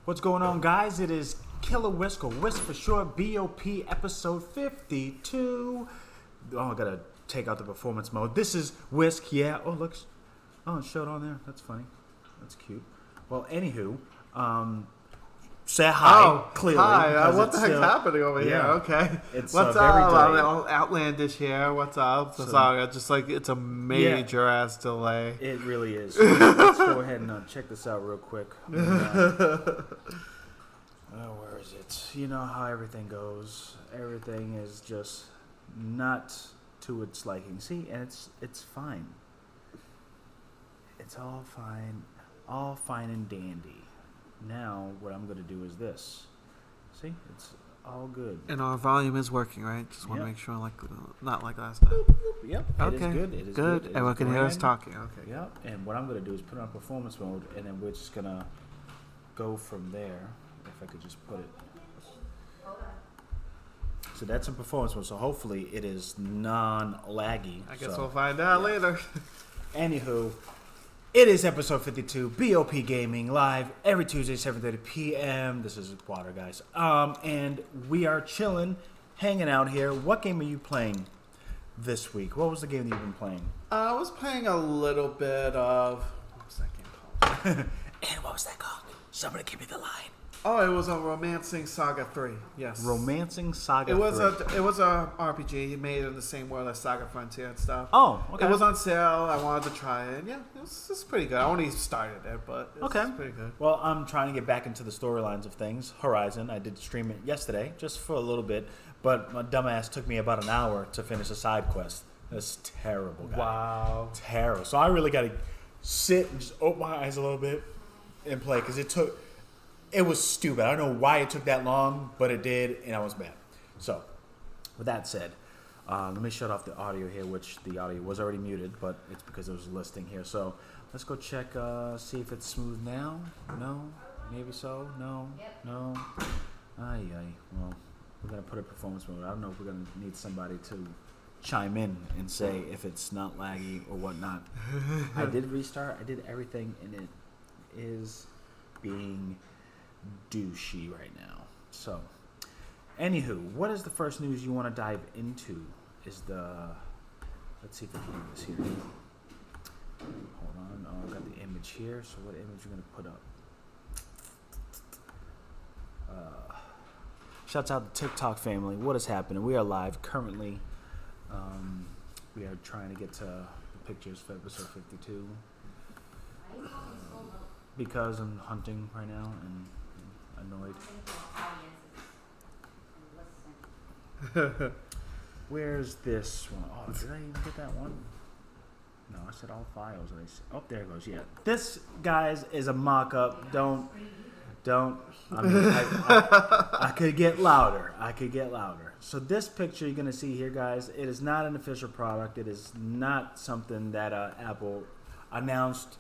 What's going on, guys? It is Killer Whisk, or Whisk for short, B.o.P, episode 52. Oh, I gotta take out the performance mode. This is Whisk, yeah. Oh, looks. Oh, it showed on there. That's funny. That's cute. Well, anywho, say hi, clearly. Hi, what the heck's happening over here? Okay. It's what's up? All outlandish here. What's up? Sorry, just like it's a major ass delay. It really is. Let's go ahead and check this out real quick. Where is it? You know how everything goes. Everything is just not to its liking. See, and it's fine. It's all fine and dandy. Now, what I'm going to do is this. See, it's all good. And our volume is working, right? Just want to make sure, not like last time. Yep. Okay. It is good. It is good. It Everyone is can hear us talking. Okay. Yep. And what I'm going to do is put it on performance mode, and then we're just going to go from there. If I could just put it. So that's in performance mode. So hopefully it is non-laggy. I guess we'll find out later. Anywho. It is episode 52, B.o.P Gaming, live every Tuesday, 7:30 p.m. This is Water, guys. And we are chilling, hanging out here. What game are you playing this week? What was the game that you've been playing? I was playing a little bit of... What was that game called? And what was that called? Somebody give me the line. Oh, it was a Romancing Saga 3. Yes. Romancing Saga 3. It was a RPG made in the same world as Saga Frontier and stuff. Oh, okay. It was on sale. I wanted to try it. Yeah, it's pretty good. I only started it, but it's pretty good. Well, I'm trying to get back into the storylines of things. Horizon, I did stream it yesterday, just for a little bit, but my dumbass took me about an hour to finish a side quest. That's terrible, guy. Wow. Terrible. So I really got to sit and just open my eyes a little bit and play, because it was stupid. I don't know why it took that long, but it did, and I was mad. So, with that said, let me shut off the audio here, which the audio was already muted, but it's because there was a listing here. So, let's go check, see if it's smooth now. No? Maybe so? No? No? Well, we're going to put it performance mode. I don't know if we're going to need somebody to chime in and say if it's not laggy or whatnot. I did restart. I did everything, and it is being douchey right now. So, anywho, what is the first news you want to dive into? Let's see if I can do this here. Hold on. Oh, I've got the image here. So what image are we going to put up? Shouts out to TikTok family. What is happening? We are live currently. We are trying to get to the pictures for episode 52. Because I'm hunting right now and annoyed. Where's this one? Oh, did I even get that one? No, I said all files. Oh, there it goes. Yeah. This, guys, is a mock-up. Don't. I mean, I could get louder. So this picture you're going to see here, guys, it is not an official product. It is not something that Apple announced,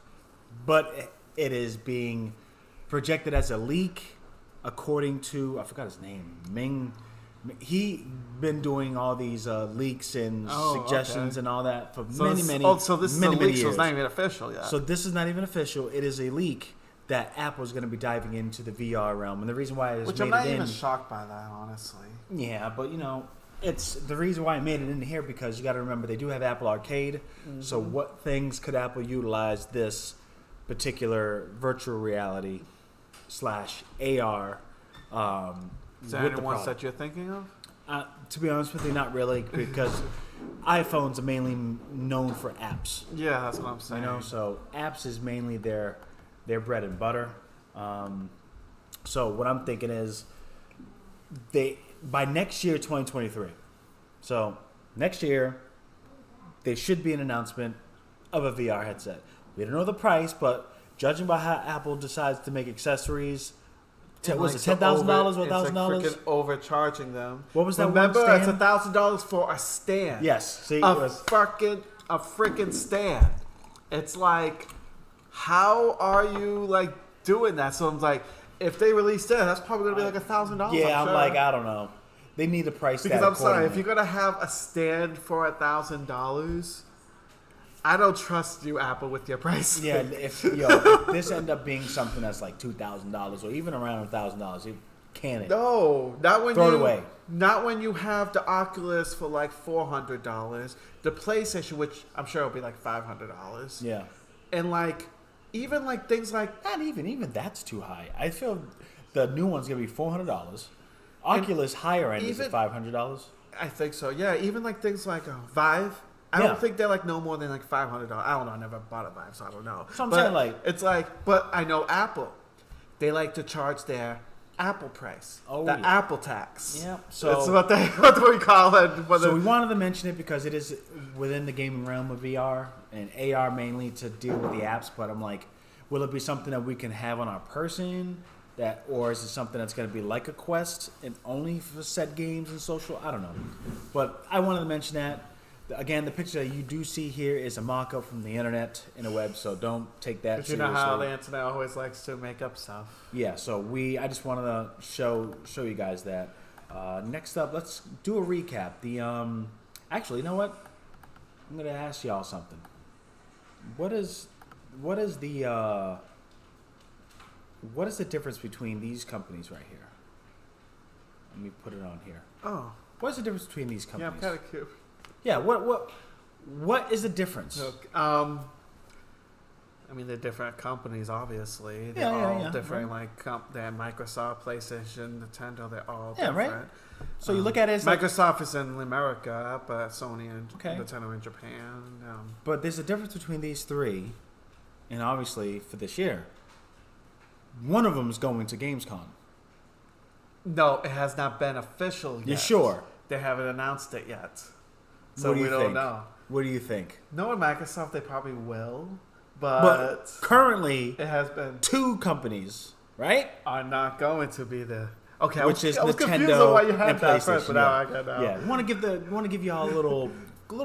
but it is being projected as a leak, according to, I forgot his name, Ming. He been doing all these leaks and suggestions and all that for many years. So this is a leak, so it's not even official yet. So this is not even official. It is a leak that Apple is going to be diving into the VR realm, and the reason why it is I'm not even shocked by that, honestly. Yeah, but it's the reason why I made it in here, because you got to remember they do have Apple Arcade. Mm-hmm. So what things could Apple utilize this particular virtual reality / AR? Is there any ones that you're thinking of? To be honest with you, not really, because iPhones are mainly known for apps. Yeah, that's what I'm saying. So apps is mainly their bread and butter. So what I'm thinking is by next year, 2023. So next year, there should be an announcement of a VR headset. We don't know the price, but judging by how Apple decides to make accessories, was it $10,000 or $1,000? It's freaking overcharging them. What was that? Remember, one stand? It's $1,000 for a stand. Yes, see, a freaking stand. It's like, how are you doing that? So I'm like, if they release that, that's probably gonna be $1,000. Yeah, I'm like, I don't know. They need to price because I'm sorry, if you're gonna have a stand for $1,000, I don't trust you, Apple, with your price. Yeah, if this end up being something that's like $2,000 or even around $1,000, you can it? No, not when Throw it away. Not when you have the Oculus for like $400, the PlayStation, which I'm sure will be like $500. Yeah, and like even like things like not even that's too high. I feel the new one's gonna be $400. Oculus higher end is at $500. I think so. Yeah, even like things like Vive. I don't think they're like no more than like $500. I don't know. I never bought a Vive, so I don't know. So I'm saying like it's like, but I know Apple. They like to charge their Apple price, the Apple tax. Yeah, so it's what we call it. So we wanted to mention it because it is within the gaming realm of VR and AR mainly to deal with the apps. But I'm like, will it be something that we can have on our person? Or is it something that's going to be like a Quest and only for set games and social? I don't know. But I wanted to mention that. Again, the picture that you do see here is a mock-up from the internet in a web, so don't take that seriously. You know how the internet always likes to make up stuff. Yeah, so I just wanted to show you guys that. Next up, let's do a recap. Actually, you know what? I'm going to ask y'all something. What is the difference between these companies right here? Let me put it on here. Oh. What is the difference between these companies? Yeah, I'm kind of cute. Yeah, what is the difference? Look, I mean, they're different companies, obviously. They're all different. Right. Like, they have Microsoft, PlayStation, Nintendo. They're all different. Right. So you look at it as Microsoft is in America, but Sony and Nintendo in Japan. But there's a difference between these three, and obviously for this year, one of them is going to Gamescom. No, it has not been official yet. You sure? They haven't announced it yet. So we don't know. What do you think? Knowing Microsoft, they probably will. But currently, it has been 2 companies, right? Are not going to be there. Okay, which is I was Nintendo confused on why you had and that PlayStation. First, but now I got that. Yeah, want to give y'all a little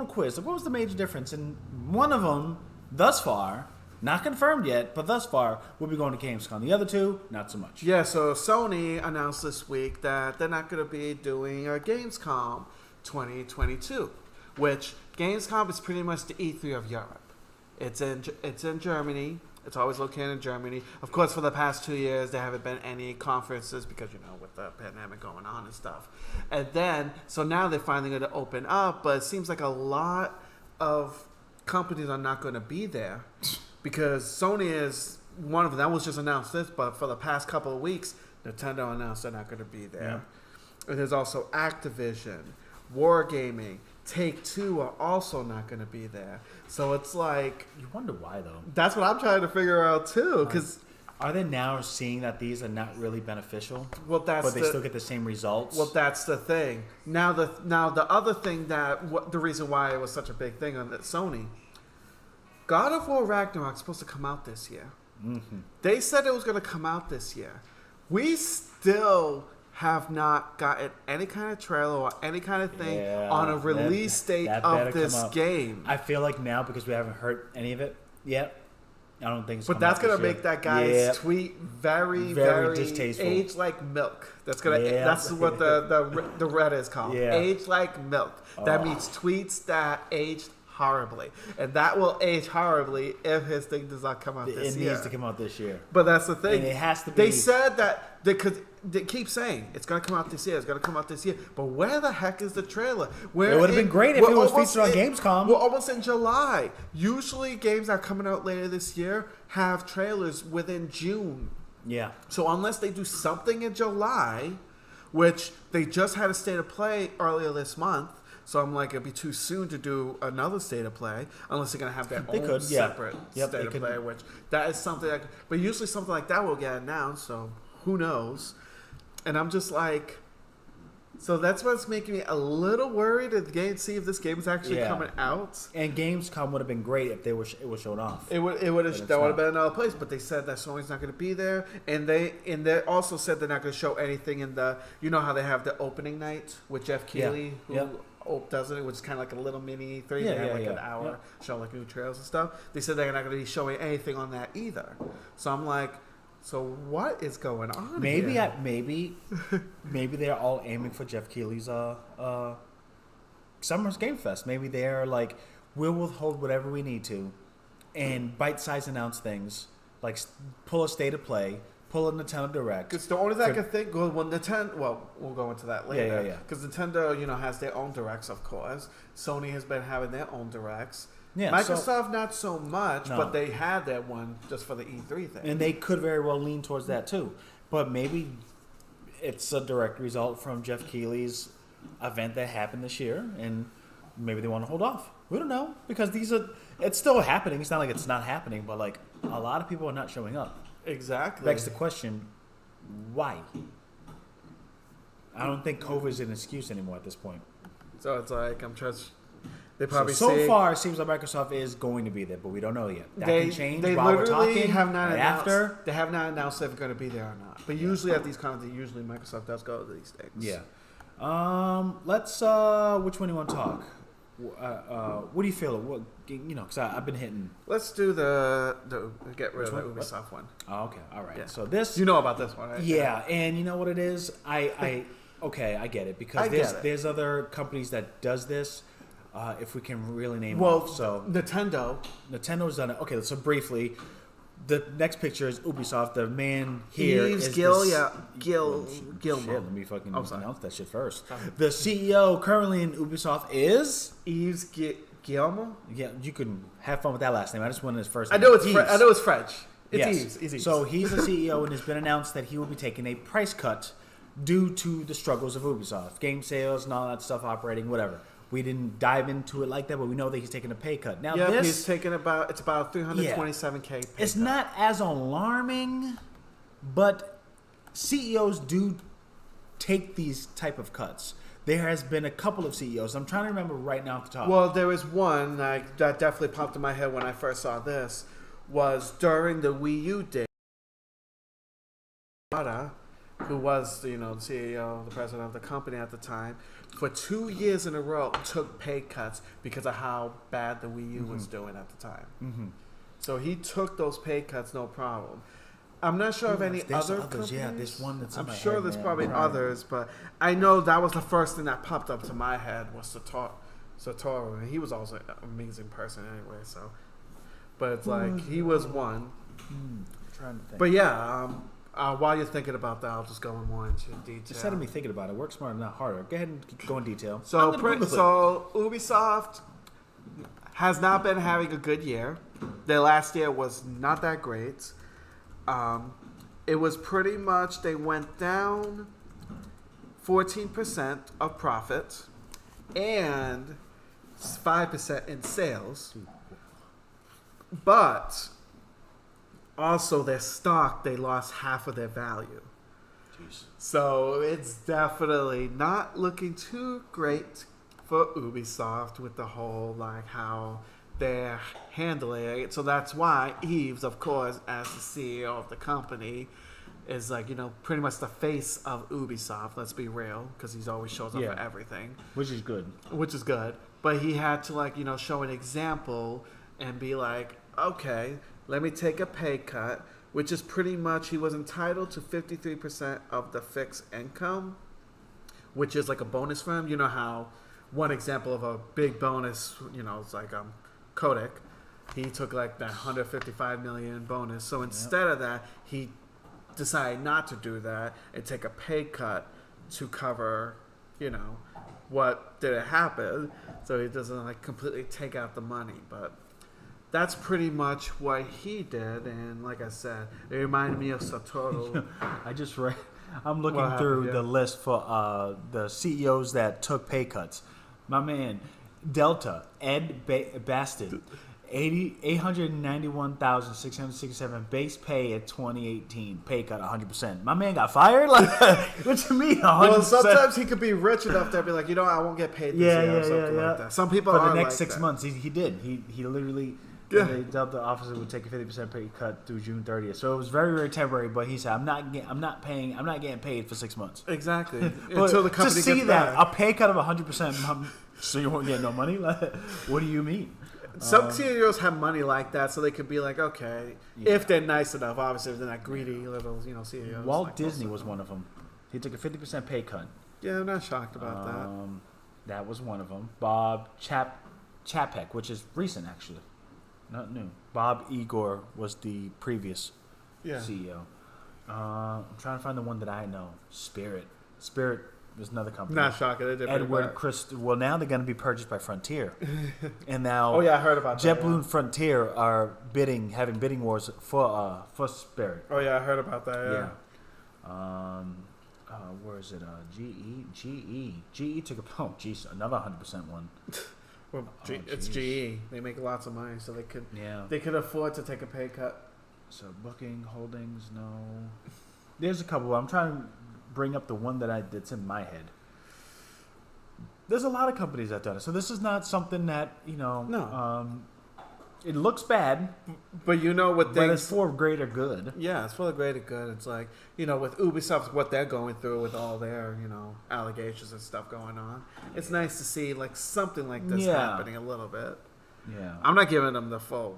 quiz. What was the major difference? And one of them, thus far, not confirmed yet, but thus far, will be going to Gamescom. The other 2, not so much. Yeah, so Sony announced this week that they're not going to be doing a Gamescom 2022, which Gamescom is pretty much the E3 of Europe. It's in Germany. It's always located in Germany. Of course, for the past 2 years, there haven't been any conferences because, with the pandemic going on and stuff. And then, so now they're finally going to open up, but it seems like a lot of companies are not going to be there because Sony is one of them. That was just announced this, but for the past couple of weeks, Nintendo announced they're not going to be there. Yeah. And there's also Activision, Wargaming, Take-Two are also not going to be there. So it's like... You wonder why, though. That's what I'm trying to figure out, too. Because are they now seeing that these are not really beneficial? Well, but they still get the same results? Well, that's the thing. Now the other thing the reason why it was such a big thing on Sony, God of War Ragnarok is supposed to come out this year. Mm-hmm. They said it was going to come out this year. We still have not gotten any kind of trailer or any kind of thing on a release date of this game. I feel like now, because we haven't heard any of it yet, I don't think it's But that's going to make that guy's tweet very, very distasteful. Age like milk. That's that's what the red is called. Yeah. Age like milk. That means tweets that aged horribly. And that will age horribly if his thing does not come out this year. It needs to come out this year. But that's the thing. And it has to be. They said that they keep saying it's going to come out this year. It's going to come out this year. But where the heck is the trailer? It would have been great if it was featured on Gamescom. We're almost in July. Usually games that are coming out later this year have trailers within June. Yeah. So unless they do something in July, which they just had a state of play earlier this month, so I'm like, it'd be too soon to do another state of play unless they're going to have their own separate state of play, which that is something that, but usually something like that will get announced, so who knows? And I'm just like, so that's what's making me a little worried to see if this game is actually coming out. And Gamescom would have been great if it was shown off. That would have been another place, but they said that Sony's not going to be there, and they also said they're not going to show anything in the, you know how they have the opening night with Jeff Keighley, who does it, which is kind of like a little mini 3 they have an hour show like new trails and stuff. They said they're not going to be showing anything on that either. So I'm like, so what is going on? Maybe they're all aiming for Jeff Keighley's Summer's Game Fest. Maybe they're like, we'll withhold whatever we need to, and bite-size announce things like pull a state of play, pull a Nintendo Direct. Because the only thing I can think, well, Nintendo, well, we'll go into that later. Yeah. Because Nintendo, has their own directs, of course. Sony has been having their own directs. Yeah, Microsoft, not so much, but they had that one just for the E3 thing. And they could very well lean towards that too. But maybe it's a direct result from Jeff Keighley's event that happened this year, and maybe they want to hold off. We don't know, because it's still happening. It's not like it's not happening, but like a lot of people are not showing up. Exactly. Begs the question, why? I don't think COVID is an excuse anymore at this point. So it's like, I'm just... They probably so far, it seems like Microsoft is going to be there, but we don't know yet. That can change they while we're literally talking. have not announced, after. They have not announced if they're going to be there or not. But usually at these conferences, Microsoft does go to these things. Yeah. Let's. Which one do you want to talk? What do you feel? What because I've been hitting. Let's do the get rid of the Ubisoft one. Oh, okay. All right. Yeah. So this. You know about this one, right? Yeah, and you know what it is. Okay, I get it, because there's other companies that does this. If we can really name them. So Nintendo's done it. Okay, so briefly, the next picture is Ubisoft. The man here is Gilmore. Shit, let me fucking announce that shit first. The CEO currently in Ubisoft is Yves Guillemot. Yeah, you can have fun with that last name. I just wanted his first I name. know it's French. It's Yves. So he's the CEO, and it's been announced that he will be taking a price cut due to the struggles of Ubisoft, game sales and all that stuff operating, whatever. We didn't dive into it like that, but we know that he's taking a pay cut. Now, he's taking about 327K pay it's cut. not as alarming, but CEOs do take these type of cuts. There has been a couple of CEOs. I'm trying to remember right now off the top. Well, there was one that definitely popped in my head when I first saw this, was during the Wii U day. Who was the CEO, the president of the company at the time, for 2 years in a row took pay cuts because of how bad the Wii U was doing at the time. Mm-hmm. So he took those pay cuts, no problem. I'm not sure of any other companies. Yeah, there's one that's I'm sure there's probably others, but I know that was the first thing that popped up to my head was Satoru, and he was also an amazing person anyway. So, but it's like he was one. I'm trying to think. But yeah. While you're thinking about that, I'll just go in more into detail. Instead of me thinking about it, work smarter, not harder. Go ahead and go in detail. So Ubisoft has not been having a good year. Their last year was not that great. It was pretty much, they went down 14% of profit and 5% in sales. But also, their stock, they lost half of their value. Jeez. So it's definitely not looking too great for Ubisoft with the whole, like, how they're handling it. So that's why Yves, of course, as the CEO of the company, is like, pretty much the face of Ubisoft. Let's be real, because he always shows up for everything. Which is good. But he had to, show an example and be like, okay, let me take a pay cut, which is pretty much he was entitled to 53% of the fixed income, which is like a bonus for him. You know how one example of a big bonus, it's like Kodak. He took like that 155 million bonus. So instead of that, he decided not to do that and take a pay cut to cover, what didn't happen. So he doesn't like completely take out the money, but that's pretty much what he did, and like I said, it reminded me of Satoru. I just read. I'm looking through the list for the CEOs that took pay cuts. My man, Delta, Ed Basted, 891,667 base pay at 2018. Pay cut 100%. My man got fired? Like, what you mean 100%? Well, sometimes he could be rich enough to be like, I won't get paid this year or something like that. Some people for are the next like 6 months, he did. He literally... Yeah. The Delta officer would take a 50% pay cut through June 30th. So it was very, very temporary. But he said, "I'm not getting paid for 6 months." Exactly. Until the company just see gets that back. a pay cut of 100%. So you won't get no money? Like, what do you mean? Some CEOs have money like that, so they could be like, okay, if they're nice enough. Obviously, if they're not greedy little, CEOs. Walt like Disney was one of them. He took a 50% pay cut. Yeah, I'm not shocked about that. That was one of them. Bob Chapek, which is recent actually, not new. Bob Igor was the previous CEO. I'm trying to find the one that I know. Spirit is another company. Not shocking. They did pretty Edward bad. Christ. Well, now they're going to be purchased by Frontier, and now I heard about that. JetBlue and Frontier are having bidding wars for Spirit. Oh yeah, I heard about that. Yeah. Where is it? GE took another 100% one. Well, it's GE. They make lots of money, so they could afford to take a pay cut. So Booking Holdings, no. There's a couple. I'm trying to bring up the one that's in my head. There's a lot of companies that done it, so this is not something that No. It looks bad, but but it's for greater good. Yeah, it's for the greater good. It's like, with Ubisoft, what they're going through with all their, allegations and stuff going on. It's nice to see, like, something like this happening a little bit. Yeah. I'm not giving them the full,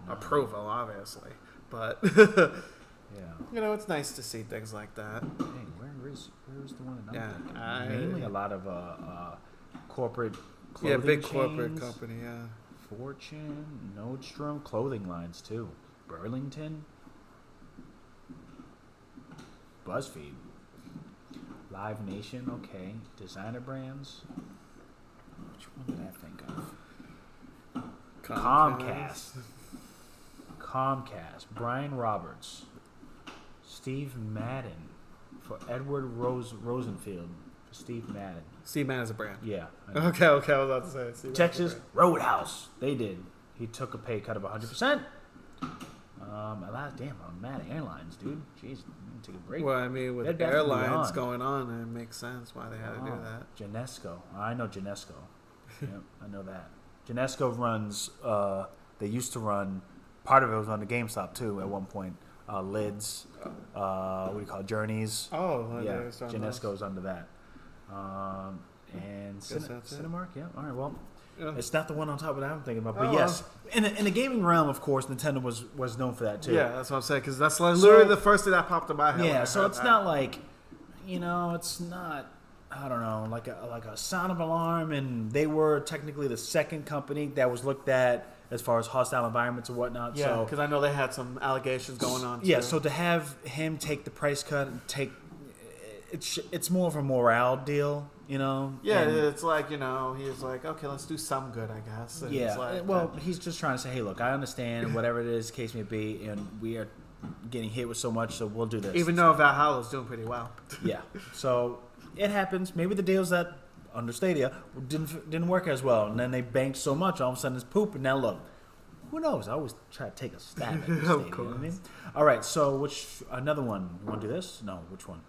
approval, obviously. But, it's nice to see things like that. Hey, where is the one in mainly a lot of corporate clothing big chains. Corporate company, yeah. Fortune, Nordstrom, clothing lines too. Burlington, BuzzFeed, Live Nation, okay. Designer brands. Which one did I think of? Comcast. Brian Roberts. Steve Madden for Edward Rosenfield. For Steve Madden. Steve Madden's a brand. Yeah. Okay, I was about to say it. Texas Roadhouse. They did. He took a pay cut of 100%. Mad Airlines, dude. Jeez, take a break. Well, I mean, with airlines going on, it makes sense why they had to do that. Genesco. I know Genesco. Yep, I know that. Genesco runs. They used to run. Part of it was on the GameStop too at one point. Lids. What do you call it? Journeys. Oh, yeah. Genesco's under that. And Cinemark. Yeah. All right. Well. Yeah. It's not the one on top of that I'm thinking about, but yes, in the gaming realm, of course, Nintendo was known for that too. Yeah, that's what I'm saying, because that's literally the first thing that popped in my head. Yeah, so it's not like, it's not, I don't know, like a sound of alarm, and they were technically the second company that was looked at as far as hostile environments and whatnot. Yeah, because I know they had some allegations going on too. Yeah, so to have him take the price cut and it's more of a morale deal. Yeah, it's like, he's like, okay, let's do some good, I guess. And he's just trying to say, hey, look, I understand whatever it is, case may be, and we are getting hit with so much, so we'll do this. Even though Valhalla's doing pretty well. Yeah, so it happens. Maybe the deals that under Stadia didn't work as well, and then they banked so much, all of a sudden it's poop, and now look. Who knows? I always try to take a stab at Stadia. Of course. You know what I mean? All right, so another one? You want to do this? No, which one?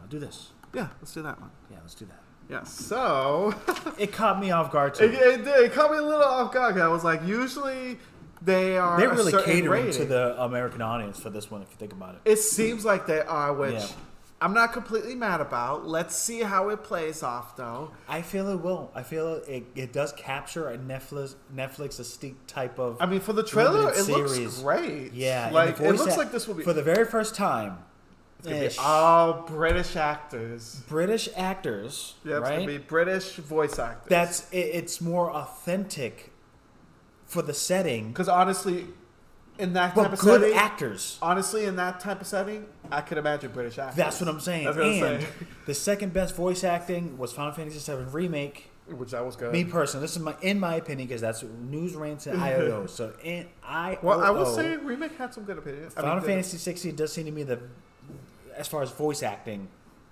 Do this. Yeah, let's do that one. Yeah, let's do that. Yeah, so... It caught me off guard, too. It did. It caught me a little off guard. I was like, usually they're really catering to the American audience for this one, if you think about it. It seems like they are, which I'm not completely mad about. Let's see how it plays off, though. I feel it will. I feel it does capture a Netflix Esty type of... I mean, for the trailer, it series. Looks great. Yeah. Like, it looks like this will be... For the very first time... It's going to be all British actors. British actors, yeah, it's right? going to be British voice actors. It's more authentic for the setting. Because honestly, in that type of good setting... actors. Honestly, in that type of setting, I could imagine British actors. That's what I'm saying. That's what I'm saying. The second best voice acting was Final Fantasy VII Remake. Which that was good. Me personally, this is in my opinion, because that's news rants and IOO. So I will say Remake had some good opinions. Final Fantasy XVI does seem to me as far as voice acting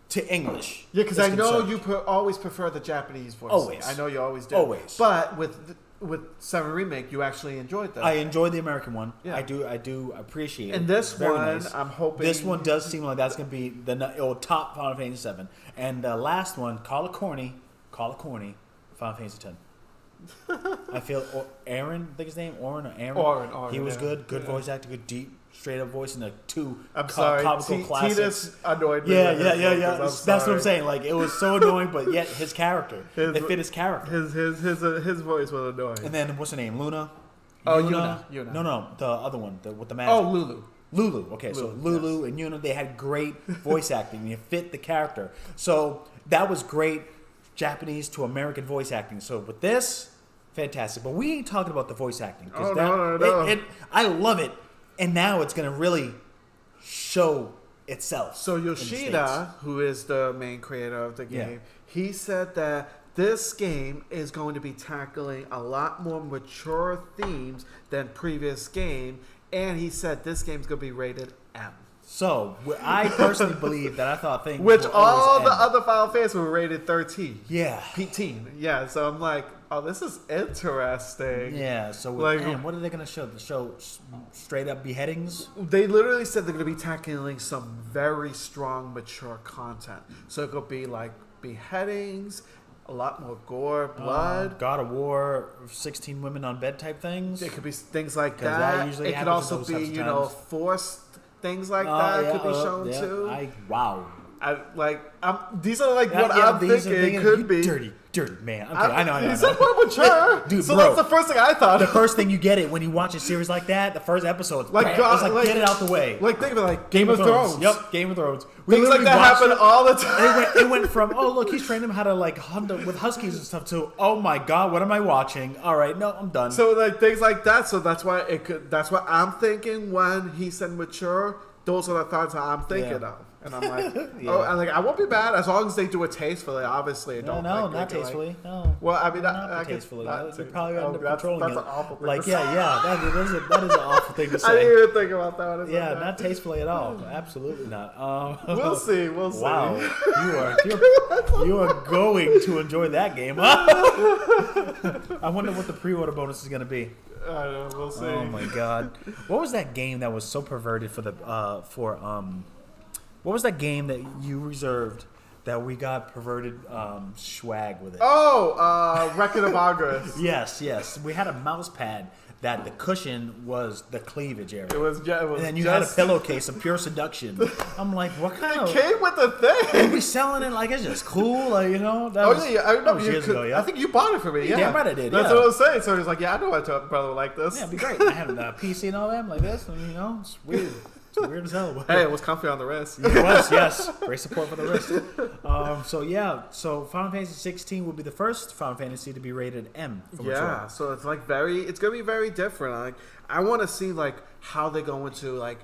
to English. Yeah, because I know you always prefer the Japanese voice. Always. I know you always do. Always. But with 7 Remake, you actually enjoyed that. I enjoyed the American one. Yeah. I do appreciate it. And this one, nice. I'm hoping... This one does seem like that's going to be the top Final Fantasy VII. And the last one, call it corny, Final Fantasy X. I feel Aaron, I think his name, Aaron. He was good voice acting, good deep, straight up voice, and comical classics. Titus annoyed me. Yeah. That's what I'm saying. Like, it was so annoying, but yet his character, it fit his character. His voice was annoying. And then what's her name? Luna. Oh, Yuna. No, the other one, with the magic. Oh, Lulu. Okay, so Lulu and Yuna, they had great voice acting. It fit the character. So that was great. Japanese to American voice acting. So with this, fantastic. But we ain't talking about the voice acting. Oh, no. I love it. And now it's going to really show itself. So Yoshida, who is the main creator of the game, he said that this game is going to be tackling a lot more mature themes than previous game, and he said this game's going to be rated M. So I personally believe that I thought things which were all the M. other Final Fantasy were rated 13. Yeah. 15. Yeah, so I'm like, oh, this is interesting. Yeah, so with M, what are they going to show? The show straight up beheadings? They literally said they're going to be tackling some very strong, mature content. So it could be like beheadings, a lot more gore, blood. God of War, 16 women on bed type things. It could be things like that that. usually It could happens also in be, those you types of know, times. forced things like that could be shown too. Wow. These are like what I'm thinking it could be. Dirty man. Okay, I know. These are more mature. Dude, so bro, that's the first thing I thought. The first thing you get it when you watch a series like that, the first episode, Like, bam, God, it's like get it out the way. Like think of it like Game of Thrones. Yep, Game of Thrones. Things like that happen all the time. It went from, oh look, he's training him how to like hunt with huskies and stuff to, oh my god, what am I watching? All right, no, I'm done. So like things like that. So that's why it could. That's what I'm thinking when he said mature. Those are the thoughts that I'm thinking of. And I'm like, I won't be bad as long as they do it tastefully. Obviously, not tastefully. No. Well, I mean, not tastefully. They probably end up controlling that's it. An awful thing. Like, that is an awful thing to say. I didn't even think about that one. Yeah, not tastefully at all. Absolutely not. We'll see. Wow, you are going to enjoy that game. I wonder what the pre-order bonus is going to be. I don't know. We'll see. Oh my god, what was that game that was so perverted what was that game that you reserved that we got perverted swag with it? Oh, Record of Progress. Yes. We had a mouse pad that the cushion was the cleavage area. It was and then you had a pillowcase of pure seduction. I'm like, what kind of... It came with the thing. Are we selling it like it's just cool? Like, you know? I know. Years ago, yeah. I think you bought it for me. Yeah, damn right I did. That's what I was saying. So he's like, yeah, I know my brother would like this. Yeah, it'd be great. I had a PC and all that like this. And, you know, it's weird. It's weird as hell. Hey, it was comfy on the wrist. It was, yes. Great support for the wrist. So Final Fantasy 16 will be the first Final Fantasy to be rated M. Yeah, so it's like it's gonna be very different. Like I want to see like how they're going to like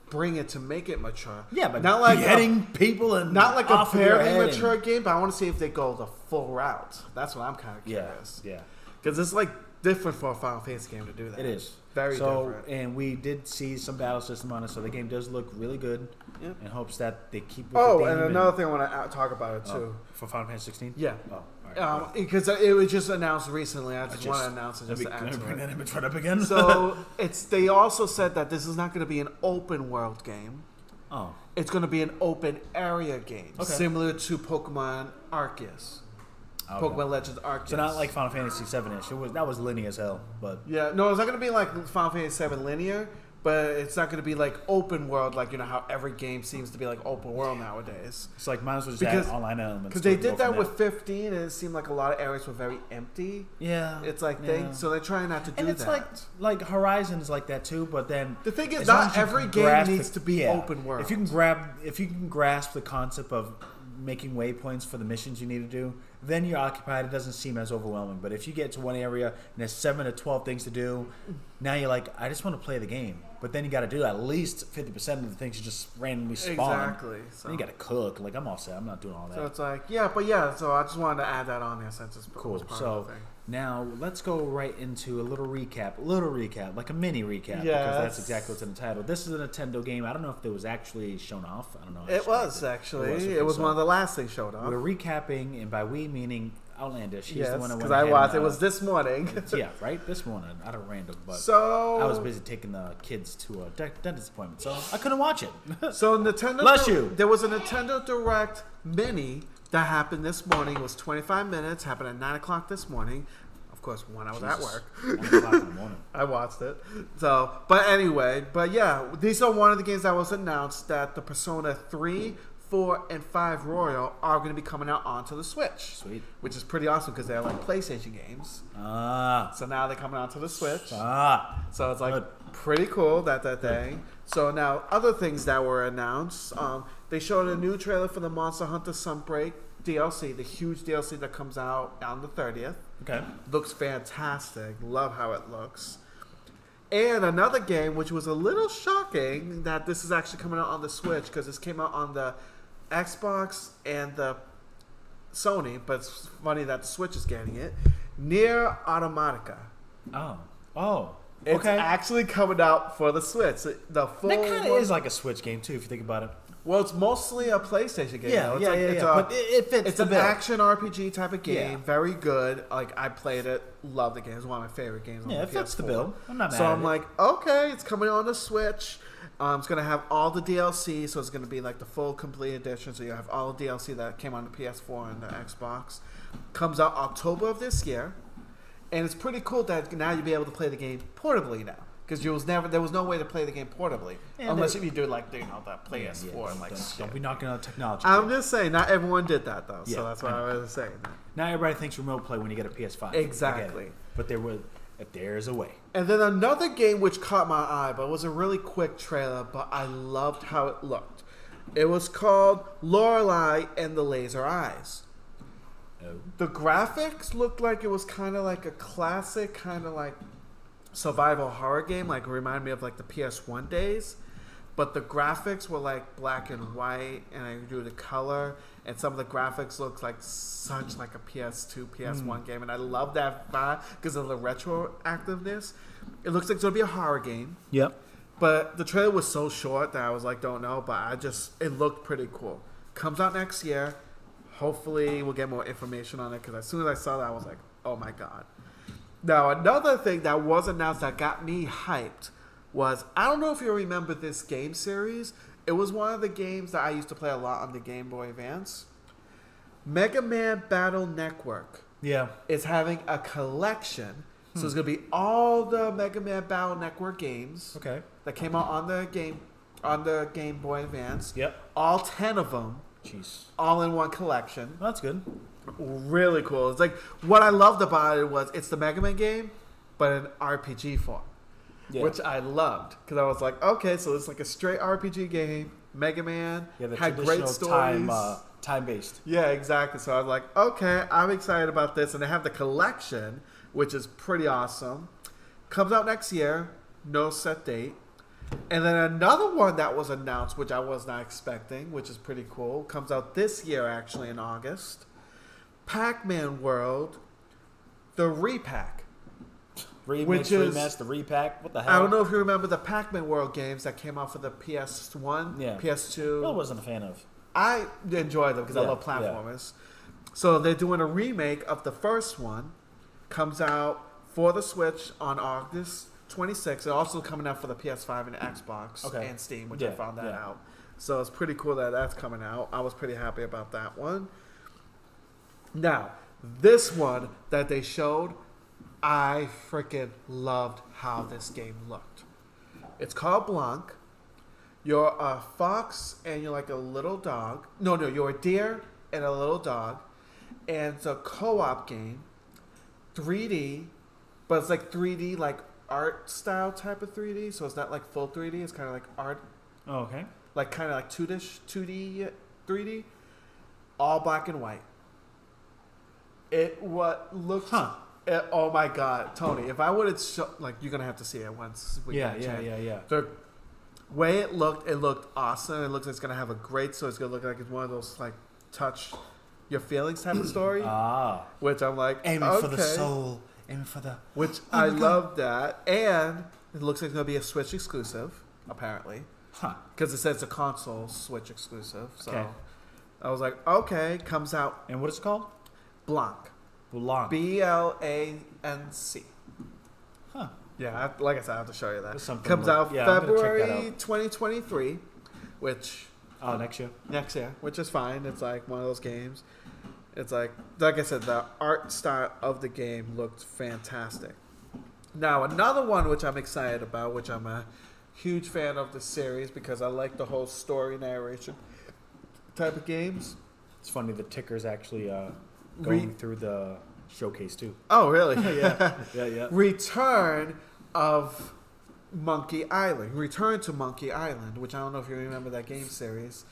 bring it to make it mature. Yeah, but not like beheading people and not like a fairly mature game. But I want to see if they go the full route. That's what I'm kind of curious. Yeah, because it's like different for a Final Fantasy game to do that. It is. Very different. And we did see some battle system on it, so the game does look really good. Yep. In hopes that they keep. And another thing I want to talk about it too. For Final Fantasy 16. Yeah. Oh, all right. Because it was just announced recently. I just want to announce it just to add to bring it. that image right up again. So they also said that this is not going to be an open world game. Oh. It's going to be an open area game, similar to Pokemon Arceus. Okay. Pokemon Legends Arceus. So not like Final Fantasy 7-ish. That was linear as hell, but yeah, no, it's not going to be like Final Fantasy 7 linear, but it's not going to be like open world, like you know how every game seems to be like open world nowadays. It's like might as well just add online elements. Because they did that with 15, and it seemed like a lot of areas were very empty. Yeah, it's like so they're trying not to do that. And it's like Horizon's like that too, but then the thing is, not every game needs to be open world. If you can grasp the concept of making waypoints for the missions you need to do, then you're occupied. It doesn't seem as overwhelming. But if you get to one area and there's 7 to 12 things to do, now you're like, I just want to play the game. But then you got to do at least 50% of the things you just randomly spawn. Exactly. So then you got to cook. Like, I'm all set. I'm not doing all that. So it's like, so I just wanted to add that on there since it's cool. Part so of the thing. Now let's go right into a little recap, like a mini recap, because that's exactly what's in the title. This is a Nintendo game. I don't know if it was actually shown off. I don't know. It was actually. It was one of the last things shown off. We're recapping, and by we meaning Outlandish. He's yes, the one that because I watched. It was this morning. Yeah, right. This morning, out of random. But so I was busy taking the kids to a dentist appointment, so I couldn't watch it. So Nintendo. Bless you. There was a Nintendo Direct Mini that happened this morning. It was 25 minutes. Happened at 9 o'clock this morning. Of course, when I was at work. 1 o'clock in the morning. I watched it. So, but anyway, these are one of the games that was announced that the Persona 3, 4, and 5 Royal are going to be coming out onto the Switch. Sweet. Which is pretty awesome because they're like PlayStation games. So now they're coming onto the Switch. So it's like pretty cool that thing. So now other things that were announced. They showed a new trailer for the Monster Hunter Sunbreak DLC, the huge DLC that comes out on the 30th. Okay. Looks fantastic. Love how it looks. And another game, which was a little shocking, that this is actually coming out on the Switch, because this came out on the Xbox and the Sony, but it's funny that the Switch is getting it. Nier Automata. Oh. It's Okay. actually coming out for the Switch. The full That kind of is like a Switch game too, if you think about it. Well, it's mostly a PlayStation game. Yeah, though. It's yeah, like, yeah, it's yeah. But it fits It's the an bill. action RPG type of game. Yeah. Very good. Like, I played it. Love the game. It's one of my favorite games on Yeah, the it fits the PS4. bill. I'm not mad So at I'm it. like, okay, it's coming on the Switch. It's going to have all the DLC, so it's going to be like the full complete edition. So you have all the DLC that came on the PS4 and the Xbox. Comes out October of this year. And it's pretty cool that now you'll be able to play the game portably now. Because there was no way to play the game portably. Yeah, unless if you do like, the PS4 and like don't be knocking on technology. I'm just saying, not everyone did that though. Yeah, So that's why I was saying that. Not everybody thinks remote play when you get a PS5. I get it. Exactly. But there's a way. And then another game which caught my eye, but was a really quick trailer, but I loved how it looked. It was called Lorelei and the Laser Eyes. Oh. The graphics looked like it was kind of like a classic, kind of like survival horror game, like remind me of like the PS1 days. But the graphics were like black and white, and I do the color, and some of the graphics looked like such like a PS2, PS1 game, and I love that vibe because of the retroactiveness. It looks like it's gonna be a horror game. Yep. But the trailer was so short that I was like, don't know. But it looked pretty cool. Comes out next year. Hopefully, we'll get more information on it because as soon as I saw that, I was like, oh my god. Now, another thing that was announced that got me hyped was, I don't know if you remember this game series. It was one of the games that I used to play a lot on the Game Boy Advance. Mega Man Battle Network Yeah. is having a collection. So it's going to be all the Mega Man Battle Network games Okay. that came out on the Game Boy Advance. Yep. All 10 of them, Jeez. all in one collection. Well, that's good. Really cool. It's like, what I loved about it was it's the Mega Man game, but in RPG form. Yeah. Which I loved. Because I was like, okay, so it's like a straight RPG game. Mega Man Yeah, the had traditional great stories. time-based. Yeah, exactly. So I was like, okay, I'm excited about this. And they have the collection, which is pretty awesome. Comes out next year. No set date. And then another one that was announced, which I was not expecting, which is pretty cool. Comes out this year, actually, in August. Pac-Man World, the repack. Remix, rematch, the repack. What the hell? I don't know if you remember the Pac-Man World games that came out for the PS1, Yeah. PS2. I wasn't a fan of. I enjoy them because I Yeah, love platformers. So they're doing a remake of the first one. Comes out for the Switch on August 26th. It's also coming out for the PS5 and Xbox and Steam, which I found that out. So it's pretty cool that that's coming out. I was pretty happy about that one. Now, this one that they showed, I freaking loved how this game looked. It's called Blanc. You're a fox and you're like a little dog. No, you're a deer and a little dog. And it's a co-op game. 3D, but it's like 3D, like art style type of 3D. So it's not like full 3D. It's kind of like art. Oh, okay. Like kind of like 2D, 3D. All black and white. It what looked... oh my god, Tony! If I would have like, you're gonna have to see it once. Yeah. The way it looked awesome. It looks like it's gonna have a great story. It's gonna look like it's one of those like touch your feelings type of story. Which I'm like, aiming for the soul, aiming for the. Which I love that, and it looks like it's gonna be a Switch exclusive, apparently. Because it says it's a console Switch exclusive. So I was like, okay, comes out. And what is it called? Blanc. Blanc. BLANC. Yeah, like I said, I have to show you that. Comes out February 2023, which... Oh, next year? Next year, which is fine. It's like one of those games. It's like I said, the art style of the game looked fantastic. Now, another one which I'm excited about, which I'm a huge fan of the series because I like the whole story narration type of games. It's funny, the ticker's actually... going through the showcase too. Oh, really? yeah. Return of Monkey Island. Return to Monkey Island, which I don't know if you remember that game series.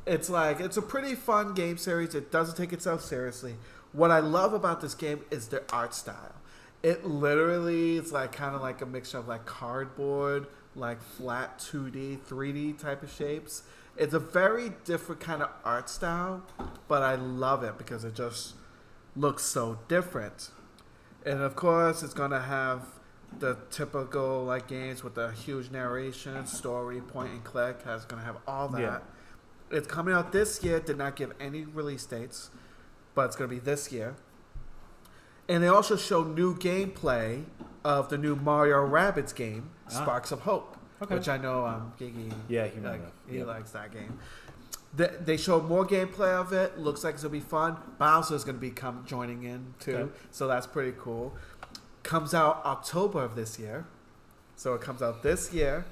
It's like, it's a pretty fun game series. It doesn't take itself seriously. What I love about this game is the art style. It literally is like kind of like a mixture of like cardboard, like flat 2D, 3D type of shapes. It's a very different kind of art style, but I love it because it just looks so different. And of course, it's going to have the typical like games with the huge narration, story, point and click. It's going to have all that. Yeah. It's coming out this year. Did not give any release dates, but it's going to be this year. And they also show new gameplay of the new Mario Rabbids game, Sparks of Hope, which I know Gigi. Yeah, he likes that game. They showed more gameplay of it. Looks like it's gonna be fun. Bowser's gonna be joining in too, so that's pretty cool. Comes out October of this year, so it comes out this year.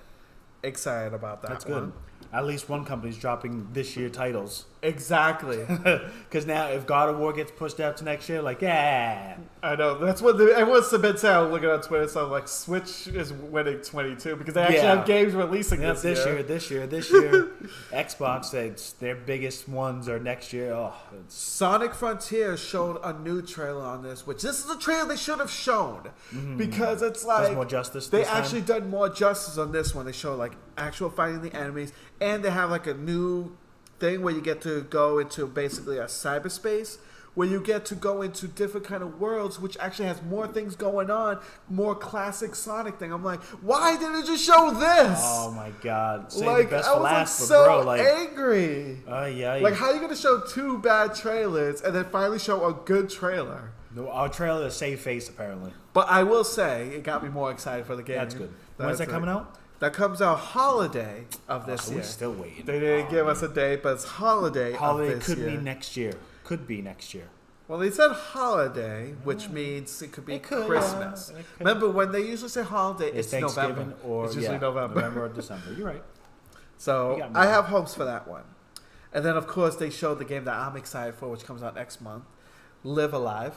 Excited about that. That's one. good. At least one company's dropping this year titles. Exactly. Because now if God of War gets pushed out to next year, like, yeah. I know. That's what everyone's been saying. I'm looking on Twitter, so I'm like, Switch is winning 22 because they actually have games releasing this year. This year. Xbox, it's their biggest ones are next year. Oh, Sonic Frontiers showed a new trailer on this, which this is a trailer they should have shown because it's like does more justice. They this time? actually done more justice on this one. They show like actual fighting the enemies, and they have like a new thing where you get to go into basically a cyberspace where you get to go into different kind of worlds, which actually has more things going on, more classic Sonic thing. I'm like, why didn't it just show this? Oh my god! Save like the best I for was last, like but so bro, like, angry. yeah. Like, how are you going to show two bad trailers and then finally show a good trailer? No, our trailer is save face apparently. But I will say, it got me more excited for the game. That's good. When's that coming out? That comes out holiday of this year. We're still waiting. They didn't give us a date, but it's holiday of this could year. be next year. Could be next year. Well, they said holiday, which means it could be Christmas. Remember, when they usually say holiday, it's Thanksgiving November. or it's usually November or December. You're right. So I have hopes for that one. And then, of course, they showed the game that I'm excited for, which comes out next month, Live Alive.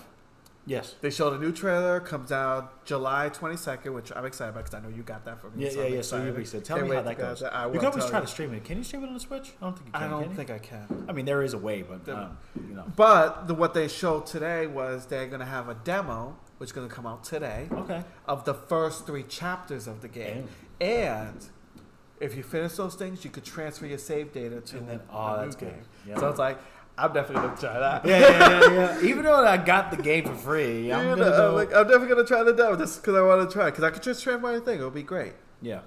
Yes. They showed a new trailer, comes out July 22nd, which I'm excited about because I know you got that for me. Yeah. So you'll be excited. Tell me how that goes. You can always try to stream it. Can you stream it on the Switch? I don't think you can. I don't think I can. I mean, there is a way, but But what they showed today was they're going to have a demo, which is going to come out today, of the first 3 chapters of the game. And if you finish those things, you could transfer your save data to the new game. Yeah. So it's like, I'm definitely going to try that. Yeah. Even though I got the game for free, I'm definitely going to try the demo just because I want to try. Because I could just transfer my thing. It would be great. Yeah.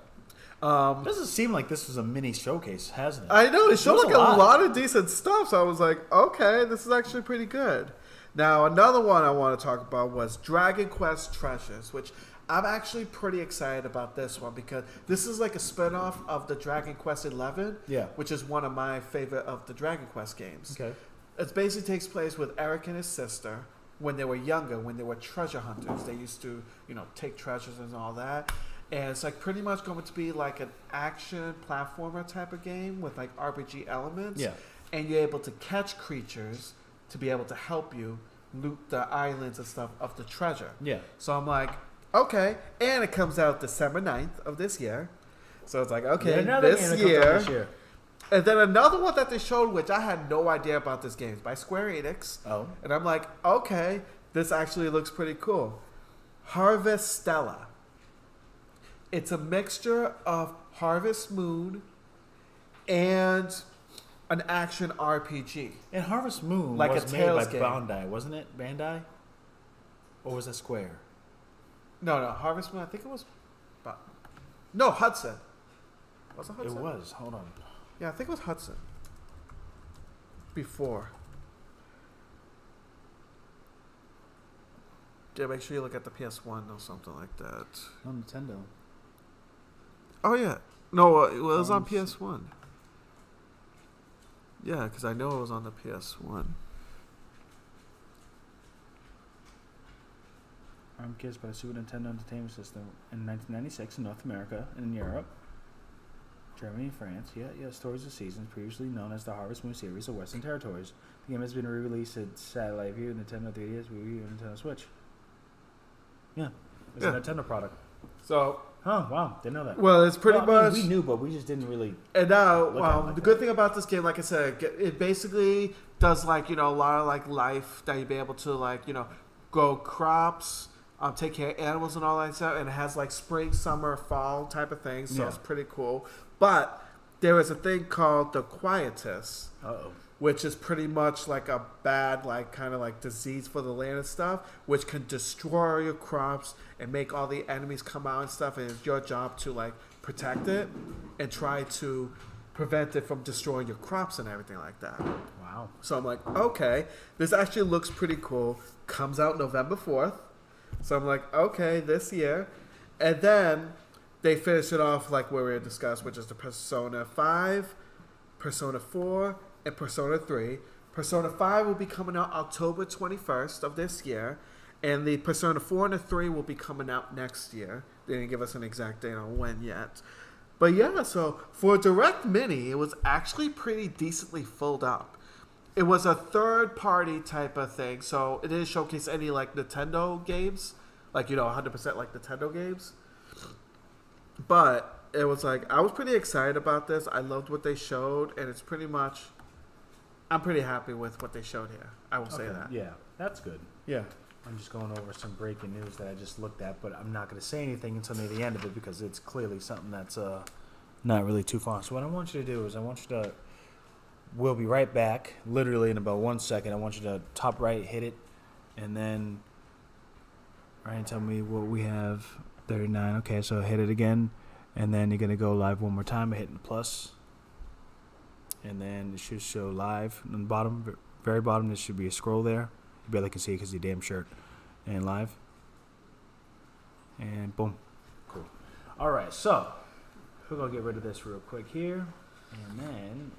Doesn't seem like this was a mini showcase, hasn't it? I know. It showed like a lot of decent stuff. So I was like, okay, this is actually pretty good. Now, another one I want to talk about was Dragon Quest Treasures, which I'm actually pretty excited about this one because this is like a spinoff of the Dragon Quest 11, which is one of my favorite of the Dragon Quest games. Okay. It basically takes place with Eric and his sister when they were younger, when they were treasure hunters. They used to, take treasures and all that. And it's like pretty much going to be like an action platformer type of game with like RPG elements. Yeah. And you're able to catch creatures to be able to help you loot the islands and stuff of the treasure. Yeah. So I'm like, okay. And it comes out December 9th of this year. So it's like, okay, this year. And then another one that they showed, which I had no idea about this game, is by Square Enix. Oh. And I'm like, okay, this actually looks pretty cool. Harvest Stella. It's a mixture of Harvest Moon and an action RPG. And Harvest Moon like was a made by game. Bandai, wasn't it? Bandai? Or was it Square? No, Harvest Moon, I think it was... No, Hudson. Was it Hudson? It was. Hold on. Yeah, I think it was Hudson. Before. Yeah, make sure you look at the PS1 or something like that. On Nintendo. Oh, yeah. No, it was on PS1. Yeah, because I know it was on the PS1. Kids by the Super Nintendo Entertainment System in 1996 in North America and in Europe, Germany and France. Yeah. Stories of Seasons, previously known as the Harvest Moon series of Western Territories. The game has been re-released at Satellite View, Nintendo 3DS, Wii U, and Nintendo Switch. Yeah. It's a Nintendo product. So, Oh, wow. Didn't know that. well, it's pretty much. We knew, but we just didn't really. And now, Look at it like the that. good thing about this game, like I said, it basically does like a lot of like life that you'd be able to like grow crops, take care of animals and all that stuff, and it has like spring, summer, fall type of thing. So Yeah. it's pretty cool. But there is a thing called the quietus, Uh-oh. which is pretty much like a bad like kind of like disease for the land and stuff, which can destroy your crops and make all the enemies come out and stuff. And it's your job to like protect it and try to prevent it from destroying your crops and everything like that. Wow. So I'm like, okay, this actually looks pretty cool. Comes out November 4th. So I'm like, okay, this year. And then they finish it off like where we discussed, which is the Persona 5, Persona 4, and Persona 3. Persona 5 will be coming out October 21st of this year. And the Persona 4 and the 3 will be coming out next year. They didn't give us an exact date on when yet. But yeah, so for a Direct Mini, it was actually pretty decently filled up. It was a third-party type of thing, so it didn't showcase any like Nintendo games, like 100% like Nintendo games. But it was like I was pretty excited about this. I loved what they showed, and it's pretty much. I'm pretty happy with what they showed here. I will say that. Yeah, that's good. Yeah. I'm just going over some breaking news that I just looked at, but I'm not going to say anything until near the end of it because it's clearly something that's not really too far. So what I want you to do is we'll be right back, literally in about 1 second. I want you to top right, hit it, and then tell me what we have. 39. Okay, so hit it again, and then you're going to go live one more time by hitting the plus, and then it should show live. On the bottom, very bottom, there should be a scroll there. You barely can see it because of your damn shirt. And live. And boom. Cool. All right, so we're going to get rid of this real quick here. And then